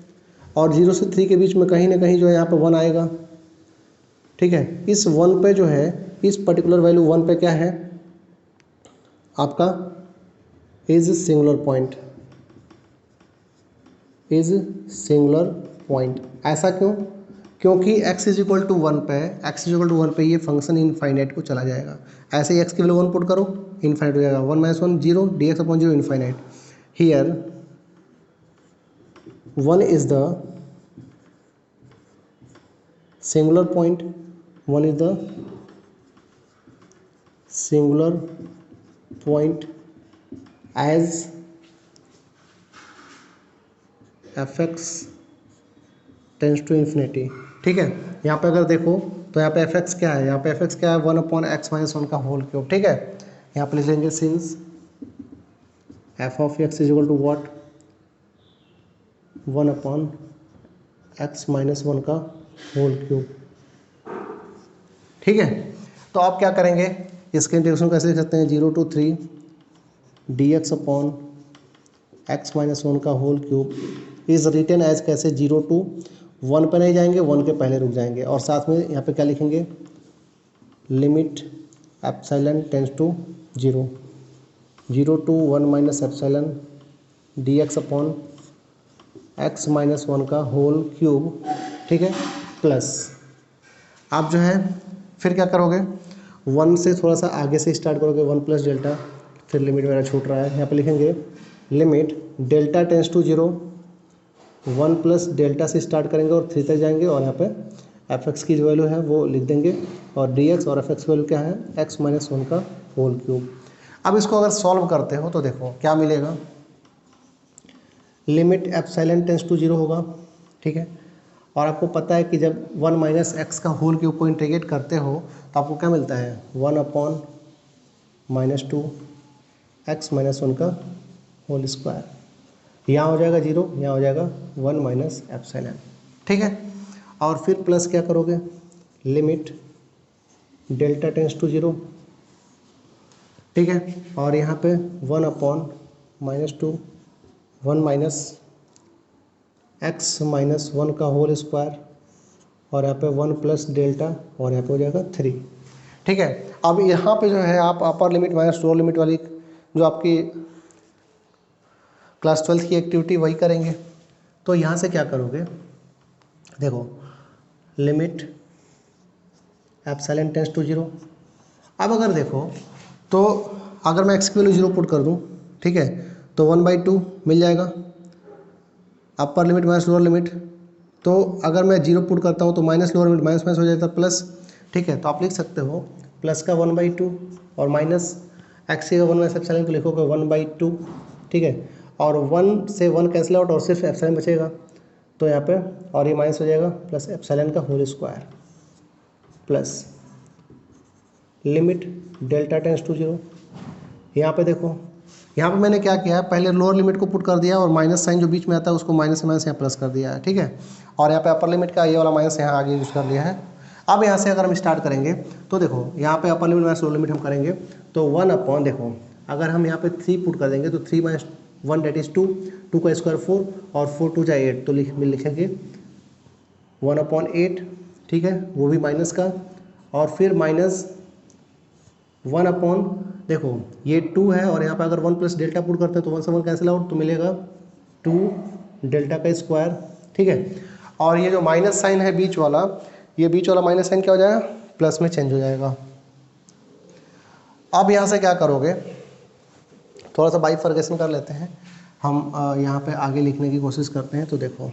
और 0 से 3 के बीच में कहीं ना कहीं जो है यहाँ पे 1 आएगा, ठीक है। इस 1 पे जो है, इस पर्टिकुलर वैल्यू 1 पे क्या है आपका इज सिंगुलर पॉइंट। ऐसा क्यों? क्योंकि x इज इक्वल टू 1 पे ये फंक्शन इनफाइनाइट को चला जाएगा। ऐसे ही x की वैल्यू 1 पुट करो, इनफाइनाइट हो जाएगा, 1 minus 1 0, dx upon 0 infinite. Here 1 is the singular point, 1 is the singular point as fx tends to infinity, ठीक है। यहाँ पे अगर देखो तो यहाँ पे fx क्या है, यहाँ पे fx क्या है 1 अपॉन x माइनस 1 का होल क्यूब, ठीक है। यहाँ पे लिख लेंगे since f of x is equal to what 1 upon x minus 1 का होल क्यूब, ठीक है। तो आप क्या करेंगे, इसके इंटीग्रेशन कैसे लिख सकते हैं 0 to 3 dx upon x minus 1 का whole cube is written as कैसे 0 to 1 पे नहीं जाएंगे, 1 के पहले रुक जाएंगे और साथ में यहाँ पे क्या लिखेंगे limit epsilon tends to 0 to 1 minus epsilon dx upon x minus 1 का होल क्यूब ठीक है, प्लस आप जो है फिर क्या करोगे, 1 से थोड़ा सा आगे से स्टार्ट करोगे, 1 प्लस डेल्टा, फिर लिमिट मेरा छूट रहा है, यहाँ पे लिखेंगे limit delta tends to 0, 1 plus delta से स्टार्ट करेंगे और 3 तक जाएंगे, और यहाँ पे एफ एक्स की जो वैल्यू है वो लिख देंगे, और डी एक्स और एफ एक्स वैल्यू क्या है, एक्स माइनस 1 का होल क्यूब। अब इसको अगर सॉल्व करते हो तो देखो क्या मिलेगा, लिमिट एप्सिलॉन टेंस टू 0 होगा, ठीक है, और आपको पता है कि जब 1 माइनस एक्स का होल क्यूब को इंटीग्रेट करते हो तो आपको क्या मिलता है, 1 अपॉन माइनस 2 एक्स माइनस 1 का होल स्क्वायर, यहाँ हो जाएगा 0, यहाँ हो जाएगा 1 माइनस एप्सिलॉन, ठीक है। और फिर प्लस क्या करोगे, लिमिट डेल्टा टेंस टू 0, ठीक है, और यहाँ पे 1 upon minus 2 1 minus x minus 1 का होल स्क्वायर, और यहाँ पे 1 प्लस डेल्टा, और यहाँ पे हो जाएगा 3, ठीक है। अब यहाँ पे जो है आप अपर लिमिट माइनस लोअर लिमिट वाली जो आपकी क्लास 12 की एक्टिविटी वही करेंगे। तो यहाँ से क्या करोगे, देखो लिमिट एप्सिलॉन टेंस टू 0, अब अगर देखो तो अगर मैं एक्स की वैल्यू 0 पुट कर दूँ, ठीक है, तो 1/2 मिल जाएगा, अपर लिमिट माइनस लोअर लिमिट, तो अगर मैं 0 पुट करता हूँ तो minus lower limit minus minus हो जाता है प्लस, ठीक है, तो आप लिख सकते हो प्लस का 1/2 और माइनस एक्स का 1 माइनस एप्सिलॉन, तो लिखोगे 1/2, ठीक है, और 1 से 1 कैंसिल आउट और सिर्फ एप्सिलॉन बचेगा, तो यहाँ पे और ये माइनस हो जाएगा, प्लस एप्सिलॉन का whole square plus limit delta tends to 0। यहाँ पे देखो, यहाँ पे मैंने क्या किया है, पहले लोअर लिमिट को पुट कर दिया और माइनस साइन जो बीच में आता है उसको माइनस से माइनस यहाँ प्लस कर दिया है, ठीक है, और यहाँ पे अपर लिमिट का ये वाला माइनस यहाँ आगे यूज़ कर लिया है। अब यहाँ से अगर हम स्टार्ट करेंगे तो देखो यहाँ पे अपर लिमिट माइनस लोअर लिमिट हम करेंगे, तो 1 अपॉन, देखो अगर हम यहाँ पे 3 पुट कर देंगे तो 3 माइनस 1 डेट इज़ 2, 2 का स्क्वायर 4, और 4 2 जाए 8, तो लिखेंगे 1/8, ठीक है, वो भी माइनस का, और फिर माइनस 1 अपॉन, देखो ये 2 है और यहाँ पे अगर 1 प्लस डेल्टा पुट करते हैं तो 1 से 1 कैंसिल आउट, तो मिलेगा 2 डेल्टा का स्क्वायर, ठीक है, और ये जो माइनस साइन है बीच वाला, ये बीच वाला माइनस साइन क्या हो जाएगा, प्लस में चेंज हो जाएगा। अब यहाँ से क्या करोगे, थोड़ा सा बाइफर्केशन कर लेते हैं हम, यहाँ पे आगे लिखने की कोशिश करते हैं। तो देखो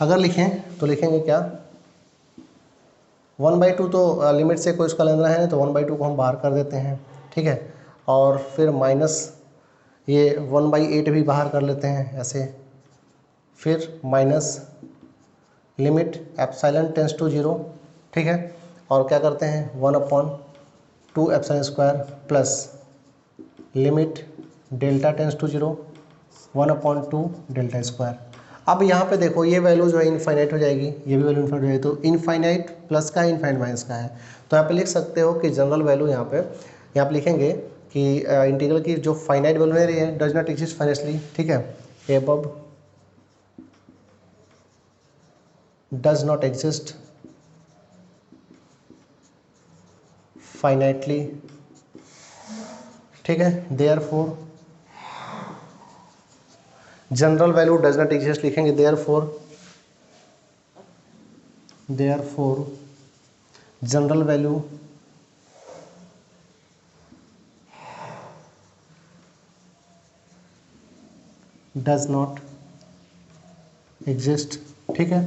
अगर लिखें तो लिखेंगे क्या, 1/2 तो लिमिट से कोई उसका लेना है, तो 1/2 को हम बाहर कर देते हैं, ठीक है, और फिर माइनस ये 1/8 भी बाहर कर लेते हैं ऐसे, फिर minus limit epsilon tends to 0, ठीक है, और क्या करते हैं 1/2 epsilon square plus limit delta tends to 0, 1/2 delta square. अब यहाँ पे देखो ये वैल्यू जो है इनफाइनाइट हो जाएगी, ये भी वैल्यू इनफाइनाइट हो जाएगी, तो इनफाइनाइट प्लस का है, इनफाइनाइट माइनस का है, तो यहाँ पे लिख सकते हो कि जनरल वैल्यू यहाँ पे लिखेंगे कि इंटीग्रल की जो फाइनाइट वैल्यू है डज नॉट एग्जिस्ट फाइनेटली, ठीक है, above does not exist finitely, ठीक है, therefore general value does not exist लिखेंगे, therefore general value does not exist, ठीक है,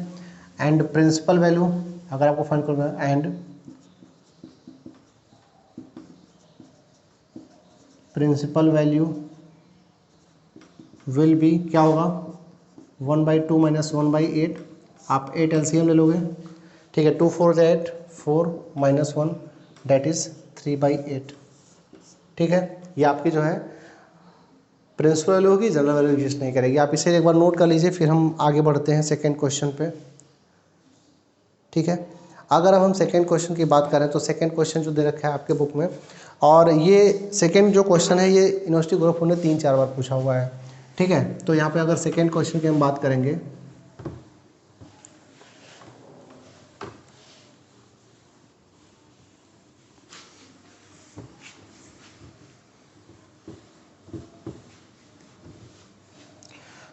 एंड प्रिंसिपल वैल्यू अगर आपको फाइंड करना है, and principal value will be क्या होगा, 1/2 माइनस 1/8, आप 8 एलसीएम ले लोगे, ठीक है, 2 4 8, 4 माइनस 1 डेट इज़ 3/8, ठीक है, ये आपकी जो है प्रिंसिपल वैल्यू होगी, जनरल वैल्यू एग्जिस्ट नहीं करेगी। आप इसे एक बार नोट कर लीजिए, फिर हम आगे बढ़ते हैं सेकेंड क्वेश्चन पे, ठीक है। अगर अब हम सेकेंड क्वेश्चन की बात करें तो सेकेंड क्वेश्चन जो दे रखा है आपके बुक में, और ये सेकेंड जो क्वेश्चन है ये यूनिवर्सिटी ग्रुप ने 3-4 बार पूछा हुआ है, ठीक है, तो यहाँ पे अगर सेकेंड क्वेश्चन की हम बात करेंगे,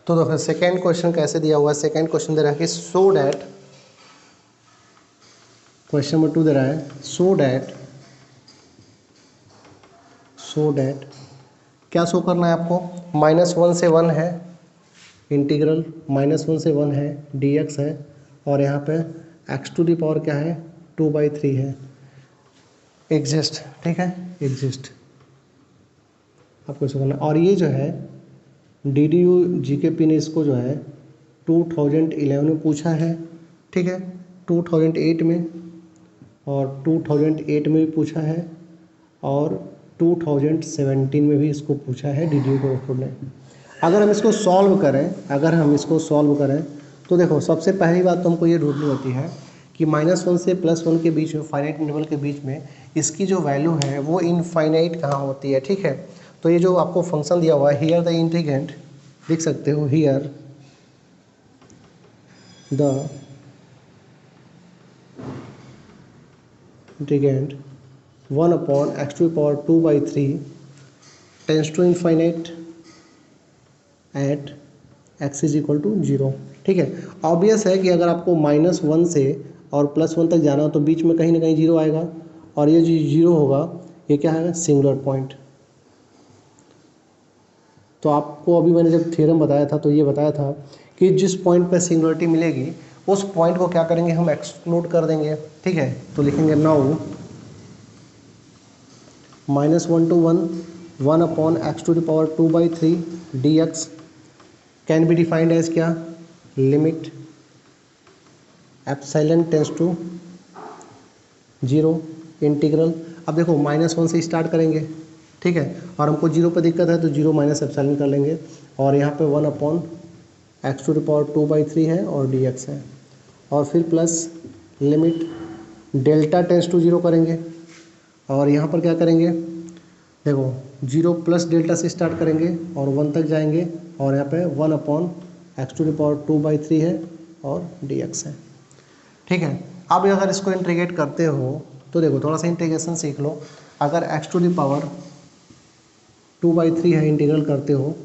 तो फिर सेकेंड क्वेश्चन कैसे दिया हुआ है, सेकेंड क्वेश्चन दे रहा है कि सो डैट, क्वेश्चन नंबर 2 दे रहा है सो डैट क्या शो करना है आपको, -1 से 1 है इंटीग्रल, -1 से 1 है dx है, और यहाँ पे x टू दी पावर क्या है 2/3 है, एग्जिस्ट, ठीक है, एग्जिस्ट आपको शो करना। और ये जो है DDU GKP ने इसको जो है 2011 में पूछा है, ठीक है, 2008 में, और 2008 में भी पूछा है, और 2017 में भी इसको पूछा है DDU गोरखपुर ने। अगर हम इसको सॉल्व करें, तो देखो सबसे पहली बात तो हमको ये ढूंढनी होती है कि -1 से +1 के बीच में, फाइनाइट इंटरवल के बीच में इसकी जो वैल्यू है वो इनफाइनाइट कहाँ होती है, ठीक है। तो ये जो आपको फंक्शन दिया हुआ है हियर द इंटीग्रेंट, लिख सकते हो here the integrand 1/x⁴ tends to infinite at x is equal to 0, ठीक है। ऑब्वियस है कि अगर आपको -1 से और +1 तक जाना हो तो बीच में कहीं ना कहीं 0 आएगा, और ये जो 0 होगा ये क्या है, सिंगुलर पॉइंट। तो आपको अभी मैंने जब थ्योरम बताया था तो ये बताया था कि जिस पॉइंट पे सिंगुलरिटी मिलेगी उस पॉइंट को क्या करेंगे, हम एक्सक्लूड कर देंगे, ठीक है। तो लिखेंगे now -1 to 1 1/x⁴ dx can be defined as क्या, limit epsilon tends to 0 integral. अब देखो -1 से स्टार्ट करेंगे, ठीक है, और हमको 0 पे दिक्कत है तो 0 माइनस एप्सिलॉन कर लेंगे, और यहाँ पे 1/x⁴ है और dx है, और फिर plus limit delta tends to 0 करेंगे, और यहाँ पर क्या करेंगे, देखो 0 प्लस डेल्टा से स्टार्ट करेंगे और 1 तक जाएंगे, और यहाँ पे 1/x⁴ है और dx है, ठीक है। अब अगर इसको इंटीग्रेट करते हो तो देखो थोड़ा सा इंटीग्रेशन सीख लो। अगर x⁴ है, इंटीग्रल करते हो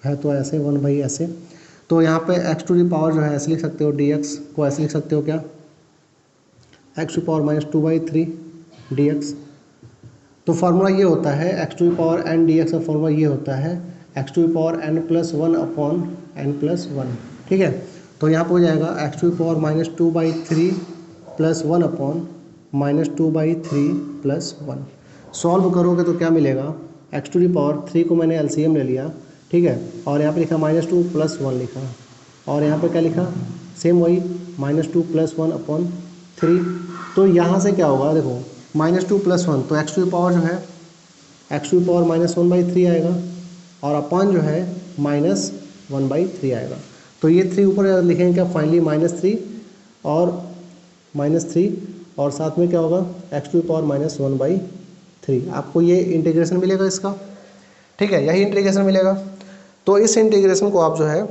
है तो ऐसे 1 ऐसे, तो यहाँ पे x⁴ जो है ऐसे लिख सकते हो, dx को ऐसे लिख सकते हो क्या, x⁻−2/3 dx। तो फार्मूला ये होता है x⁴n dx का फार्मूला ये होता है x⁴n+1/n+1, ठीक है। तो यहाँ पर हो जाएगा x⁻−2/3 + 1/−2/3 + 1। सॉल्व करोगे तो क्या मिलेगा, x⁴ को मैंने LCM ले लिया, ठीक है, और यहाँ पे लिखा -2 + 1 लिखा, और यहाँ पे क्या लिखा, सेम वही -2 + 1/3। तो यहाँ से क्या होगा, देखो -2 + 1 तो x⁴ जो है x⁻−1/3 आएगा, और अपन जो है -1/3 आएगा। तो ये 3 ऊपर लिखेंगे क्या, फाइनली -3 और साथ में क्या होगा x⁻−1/3। आपको ये इंटीग्रेशन मिलेगा इसका, ठीक है, यही इंटीग्रेशन मिलेगा। तो इस इंटीग्रेशन को आप जो है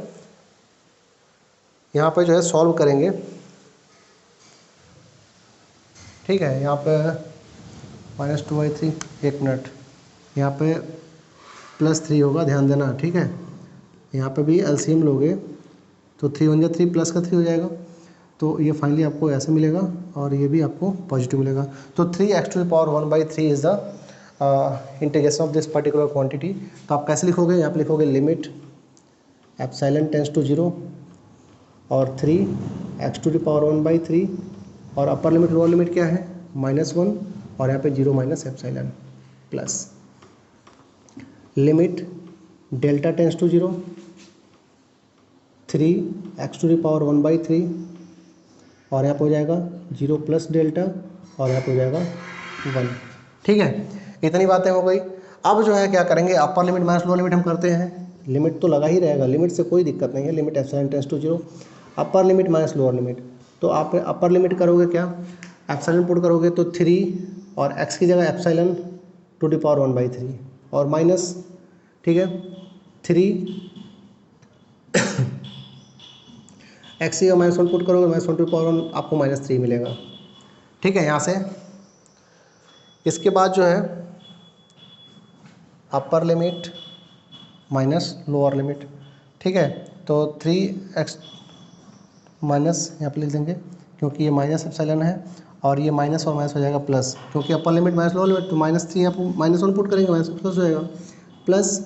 यहाँ पे जो है सॉल्व करेंगे, ठीक है। यहाँ पे -2/3, एक मिनट, यहाँ पे +3 होगा, ध्यान देना, ठीक है। यहाँ पे भी LCM लोगे तो 3 × 3 + का 3 हो जाएगा, तो ये फाइनली आपको ऐसे मिलेगा, और ये भी आपको पॉजिटिव मिलेगा। तो 3x⁴1/3 is the integration of this particular quantity. तो आप कैसे लिखोगे, यहाँ पे लिखोगे लिमिट एप्सिलॉन टेंस टू 0 और 3x⁴1/3, और अपर लिमिट लोअर लिमिट क्या है -1, और यहाँ पे 0 minus epsilon plus limit delta tends to 0 3x⁴1/3, और यहाँ पे हो जाएगा 0 प्लस डेल्टा, और यहाँ पे हो जाएगा 1, ठीक है। इतनी बातें हो गई। अब जो है क्या करेंगे, अपर लिमिट माइनस लोअर लिमिट हम करते हैं, लिमिट तो लगा ही रहेगा, लिमिट से कोई दिक्कत नहीं है, limit epsilon tends to 0, upper limit minus lower limit. तो आप अपर लिमिट करोगे क्या, एप्सिलॉन पुट करोगे तो 3 और x की जगह एप्सिलॉन टू द पावर 1/3 और माइनस, ठीक है, 3 x की जगह -1 पुट करोगे, -1 टू पावर 1 आपको -3 मिलेगा, ठीक है। यहाँ से इसके बाद जो है upper limit minus lower limit, ठीक है। तो 3x माइनस यहाँ पर लिख देंगे, क्योंकि ये माइनस एप्सिलॉन है और ये माइनस और माइनस हो जाएगा प्लस, क्योंकि अपर लिमिट माइनस लोअर लिमिट, तो -3 आप -1 पुट करेंगे, माइनस प्लस हो जाएगा, plus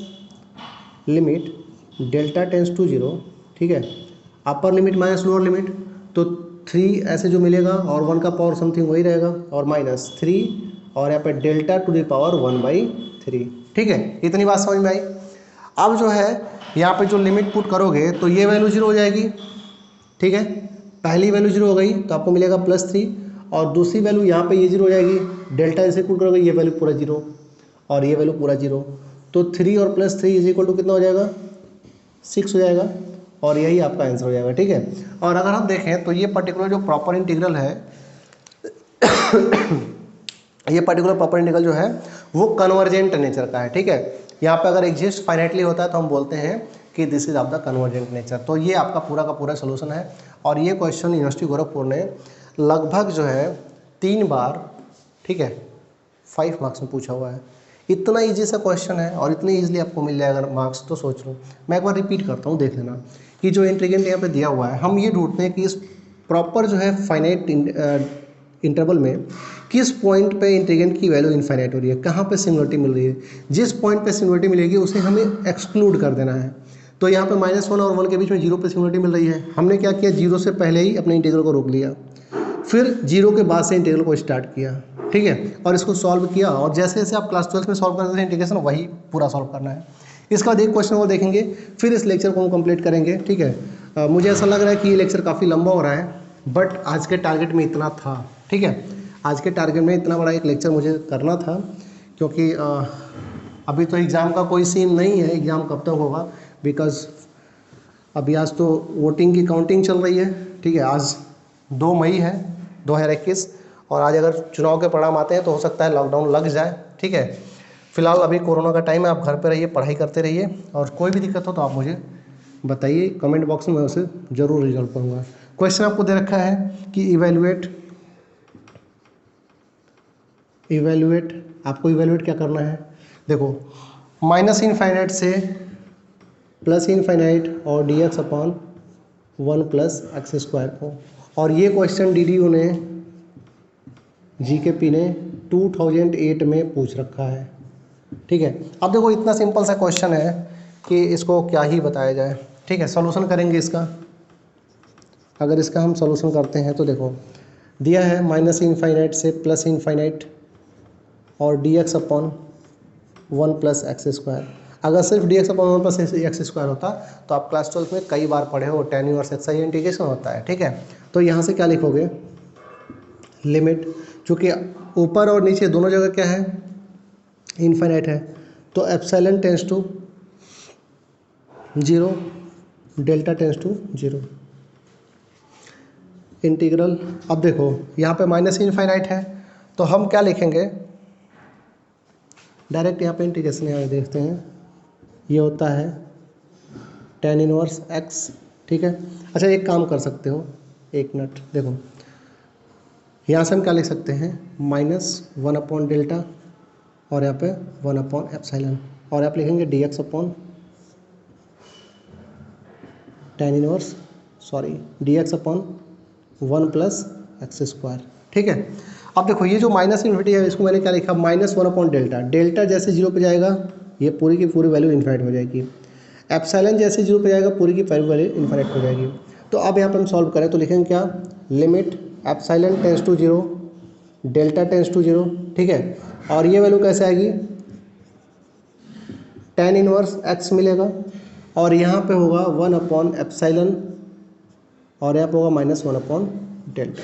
limit delta tends to 0, ठीक है। Upper limit minus lower limit, तो 3 ऐसे जो मिलेगा और 1 का पावर समथिंग वही रहेगा, और -3 और यहाँ पे डेल्टा टू द पावर 1/3, ठीक है। इतनी बात समझ में आई। अब जो है यहाँ पे जो लिमिट पुट करोगे तो ये वैल्यू 0 हो जाएगी, ठीक है। पहली वैल्यू 0 हो गई तो आपको मिलेगा +3, और दूसरी वैल्यू यहाँ पे ये 0 हो जाएगी, डेल्टा इसे पुट करोगे ये वैल्यू पूरा 0 और ये वैल्यू पूरा 0, तो 3 और +3 इज इक्वल टू कितना हो जाएगा, 6 हो जाएगा, और यही आपका आंसर हो जाएगा, ठीक है। और अगर हम देखें तो ये पर्टिकुलर जो प्रॉपर इंटीग्रल है ये पर्टिकुलर प्रॉपर इंटीग्रल जो है वो कन्वर्जेंट नेचर का है, ठीक है। यहाँ पे अगर एग्जिस्ट फाइनाइटली होता है तो हम बोलते हैं कि this is of the convergent nature. तो ये आपका पूरा का पूरा सोल्यूशन है, और ये क्वेश्चन यूनिवर्सिटी गोरखपुर ने लगभग जो है 3 बार, ठीक है, 5 मार्क्स में पूछा हुआ है। इतना इजी सा क्वेश्चन है और इतनी इजीली आपको मिल जाएगा अगर मार्क्स, तो सोच लो। मैं एक बार रिपीट करता हूँ, देख लेना कि जो इंटीग्रेंट यहाँ पे दिया हुआ है, हम ये ढूंढते हैं कि इस प्रॉपर जो है फाइनाइट इंटरवल में किस पॉइंट पे इंटीग्रेंट की वैल्यू इनफाइनाइट हो रही है, कहाँ पे सिंगुलरिटी मिल रही है। जिस पॉइंट पे सिंगुलरिटी मिलेगी उसे हमें एक्सक्लूड कर देना है। तो यहाँ पे -1 और 1 के बीच में 0 पे सिंगुलरिटी मिल रही है, हमने क्या किया, 0 से पहले ही अपने इंटीग्रल को रोक लिया, फिर 0 के बाद से इंटीग्रल को स्टार्ट किया, ठीक है, और इसको सॉल्व किया। और जैसे जैसे आप क्लास 12 में सॉल्व करते हैं इंटीग्रेशन, वही पूरा सॉल्व करना है। इसका बाद एक क्वेश्चन वो देखेंगे, फिर इस लेक्चर को हम कंप्लीट करेंगे, ठीक है। मुझे ऐसा लग रहा है कि ये लेक्चर काफ़ी लंबा हो रहा है, बट आज के टारगेट में इतना था, ठीक है। आज के टारगेट में इतना बड़ा एक लेक्चर मुझे करना था, क्योंकि अभी तो एग्ज़ाम का कोई सीन नहीं है, एग्ज़ाम कब तक होगा, बिकॉज अभी आज तो वोटिंग की काउंटिंग चल रही है, ठीक है। आज 2 मई है 2021, और आज अगर चुनाव के परिणाम आते हैं तो हो सकता है लॉकडाउन लग जाए, ठीक है। फिलहाल अभी कोरोना का टाइम है, आप घर पे रहिए, पढ़ाई करते रहिए, और कोई भी दिक्कत हो तो आप मुझे बताइए कमेंट बॉक्स में, मैं उसे ज़रूर रिजॉल्व करूँगा। क्वेश्चन आपको दे रखा है कि इवेल्युएट आपको इवेल्युएट क्या करना है। देखो, -इनफाइनाइट से +इनफाइनाइट और dx/1 + x² को, और ये क्वेश्चन DDU ने GKP ने 2008 में पूछ रखा है, ठीक है। अब देखो इतना सिंपल सा क्वेश्चन है कि इसको क्या ही बताया जाए, ठीक है। सॉल्यूशन करेंगे इसका, अगर इसका हम सॉल्यूशन करते हैं तो देखो दिया है -इनफाइनाइट से +इनफाइनाइट और dx/1 + x²। अगर सिर्फ dx/1 + x² होता तो आप क्लास 12 में कई बार पढ़े हो, tan इनवर्स x ही इंटीग्रेशन होता है, ठीक है। तो यहाँ से क्या लिखोगे, लिमिट, चूँकि ऊपर और नीचे दोनों जगह क्या है, इनफाइनाइट है, तो epsilon tends to 0, delta tends to 0, integral. अब देखो यहाँ पे -इनफाइनाइट है, तो हम क्या लिखेंगे, डायरेक्ट यहाँ पे इंटीग्रेशन यहाँ देखते हैं, ये होता है tan इनवर्स x, ठीक है। अच्छा एक काम कर सकते हो, 1 मिनट, देखो यहाँ से हम क्या लिख सकते हैं, -1/डेल्टा और यहाँ पे 1/एप्सिलॉन, और यहाँ पे लिखेंगे dx/1 + ठीक है। अब देखो ये जो माइनस इन्फिनिटी है, इसको मैंने क्या लिखा, -1/डेल्टा, डेल्टा जैसे 0 पे जाएगा ये पूरी की पूरी वैल्यू इन्फाइनाइट हो जाएगी, एप्सिलॉन जैसे 0 पे जाएगा पूरी की पूरी वैल्यू इन्फाइनाइट हो जाएगी। तो अब यहाँ पे हम सॉल्व करें तो लिखेंगे क्या, limit epsilon tends to 0, delta tends to 0, ठीक है। और ये वैल्यू कैसे आएगी, tan इनवर्स x मिलेगा, और यहाँ पे होगा 1/एप्सिलॉन, और यहाँ पे होगा -1/डेल्टा।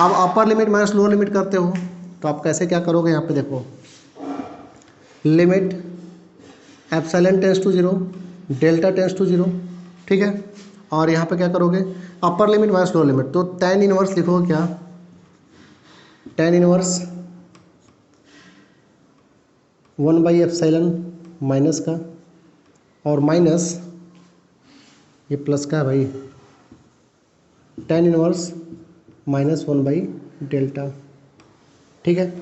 अब अपर लिमिट माइनस लोअर लिमिट करते हो तो आप कैसे क्या करोगे, यहाँ पे देखो, limit epsilon tends to 0, delta tends to 0, ठीक है। और यहाँ पे क्या करोगे, upper limit minus lower limit, तो tan इनवर्स लिखोगे क्या, tan इनवर्स 1/एप्सिलॉन माइनस का, और माइनस ये प्लस का है भाई, tan इनवर्स -1/डेल्टा, ठीक है।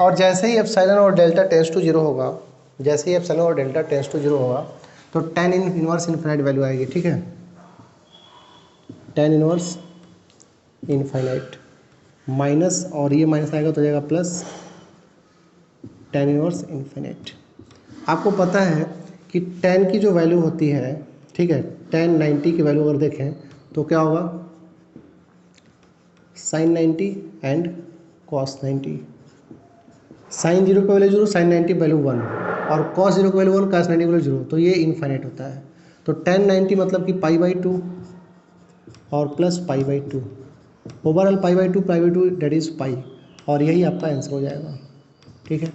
और जैसे ही एप्सिलॉन और डेल्टा टेंस टू 0 होगा, जैसे ही एप्सिलॉन और डेल्टा टेंस टू 0 होगा, तो tan इनवर्स इन्फिनाइट वैल्यू आएगी, ठीक है, tan इनवर्स इनफाइनाइट माइनस, और ये माइनस आएगा तो जाएगा प्लस tan इनवर्स इनफिनाइट। आपको पता है कि tan की जो वैल्यू होती है, ठीक है, tan 90 की वैल्यू अगर देखें तो क्या होगा, sin 90 एंड cos 90। sin 0 की वैल्यू 0, sin 90 वैल्यू 1 और cos 0 की वैल्यू 1, cos 90 की वैल्यू 0, तो ये इनफाइनाइट होता है। तो tan 90 मतलब कि π/2 और plus π/2, overall π/2 that is pi, और यही आपका आंसर हो जाएगा, ठीक है।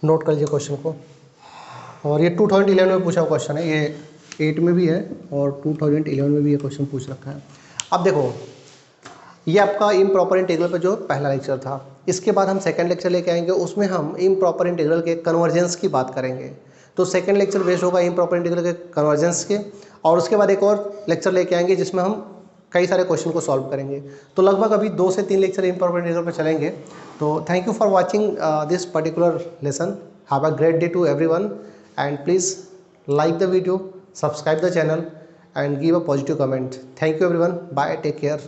नोट कर लीजिए क्वेश्चन को, और ये 2011 में पूछा क्वेश्चन है, ये 8 में भी है और 2011 में भी ये क्वेश्चन पूछ रखा है। अब देखो, ये आपका इम्प्रॉपर इंटीग्रल पे जो पहला लेक्चर था, इसके बाद हम सेकंड लेक्चर लेके आएंगे, उसमें हम इम्प्रॉपर इंटीग्रल के कन्वर्जेंस की बात करेंगे। तो सेकंड लेक्चर बेस्ड होगा इम्प्रॉपर इंटीग्रल के कन्वर्जेंस के, और उसके बाद एक और लेक्चर लेके आएंगे जिसमें हम कई सारे क्वेश्चन को सॉल्व करेंगे। तो लगभग अभी 2 से 3 लेक्चर इम्प्रॉपर इंटीग्रल पर चलेंगे। तो thank you for watching this particular lesson. Have a great day to everyone, and please like the video, subscribe the channel and give a positive comment. Thank you everyone. Bye. Take care.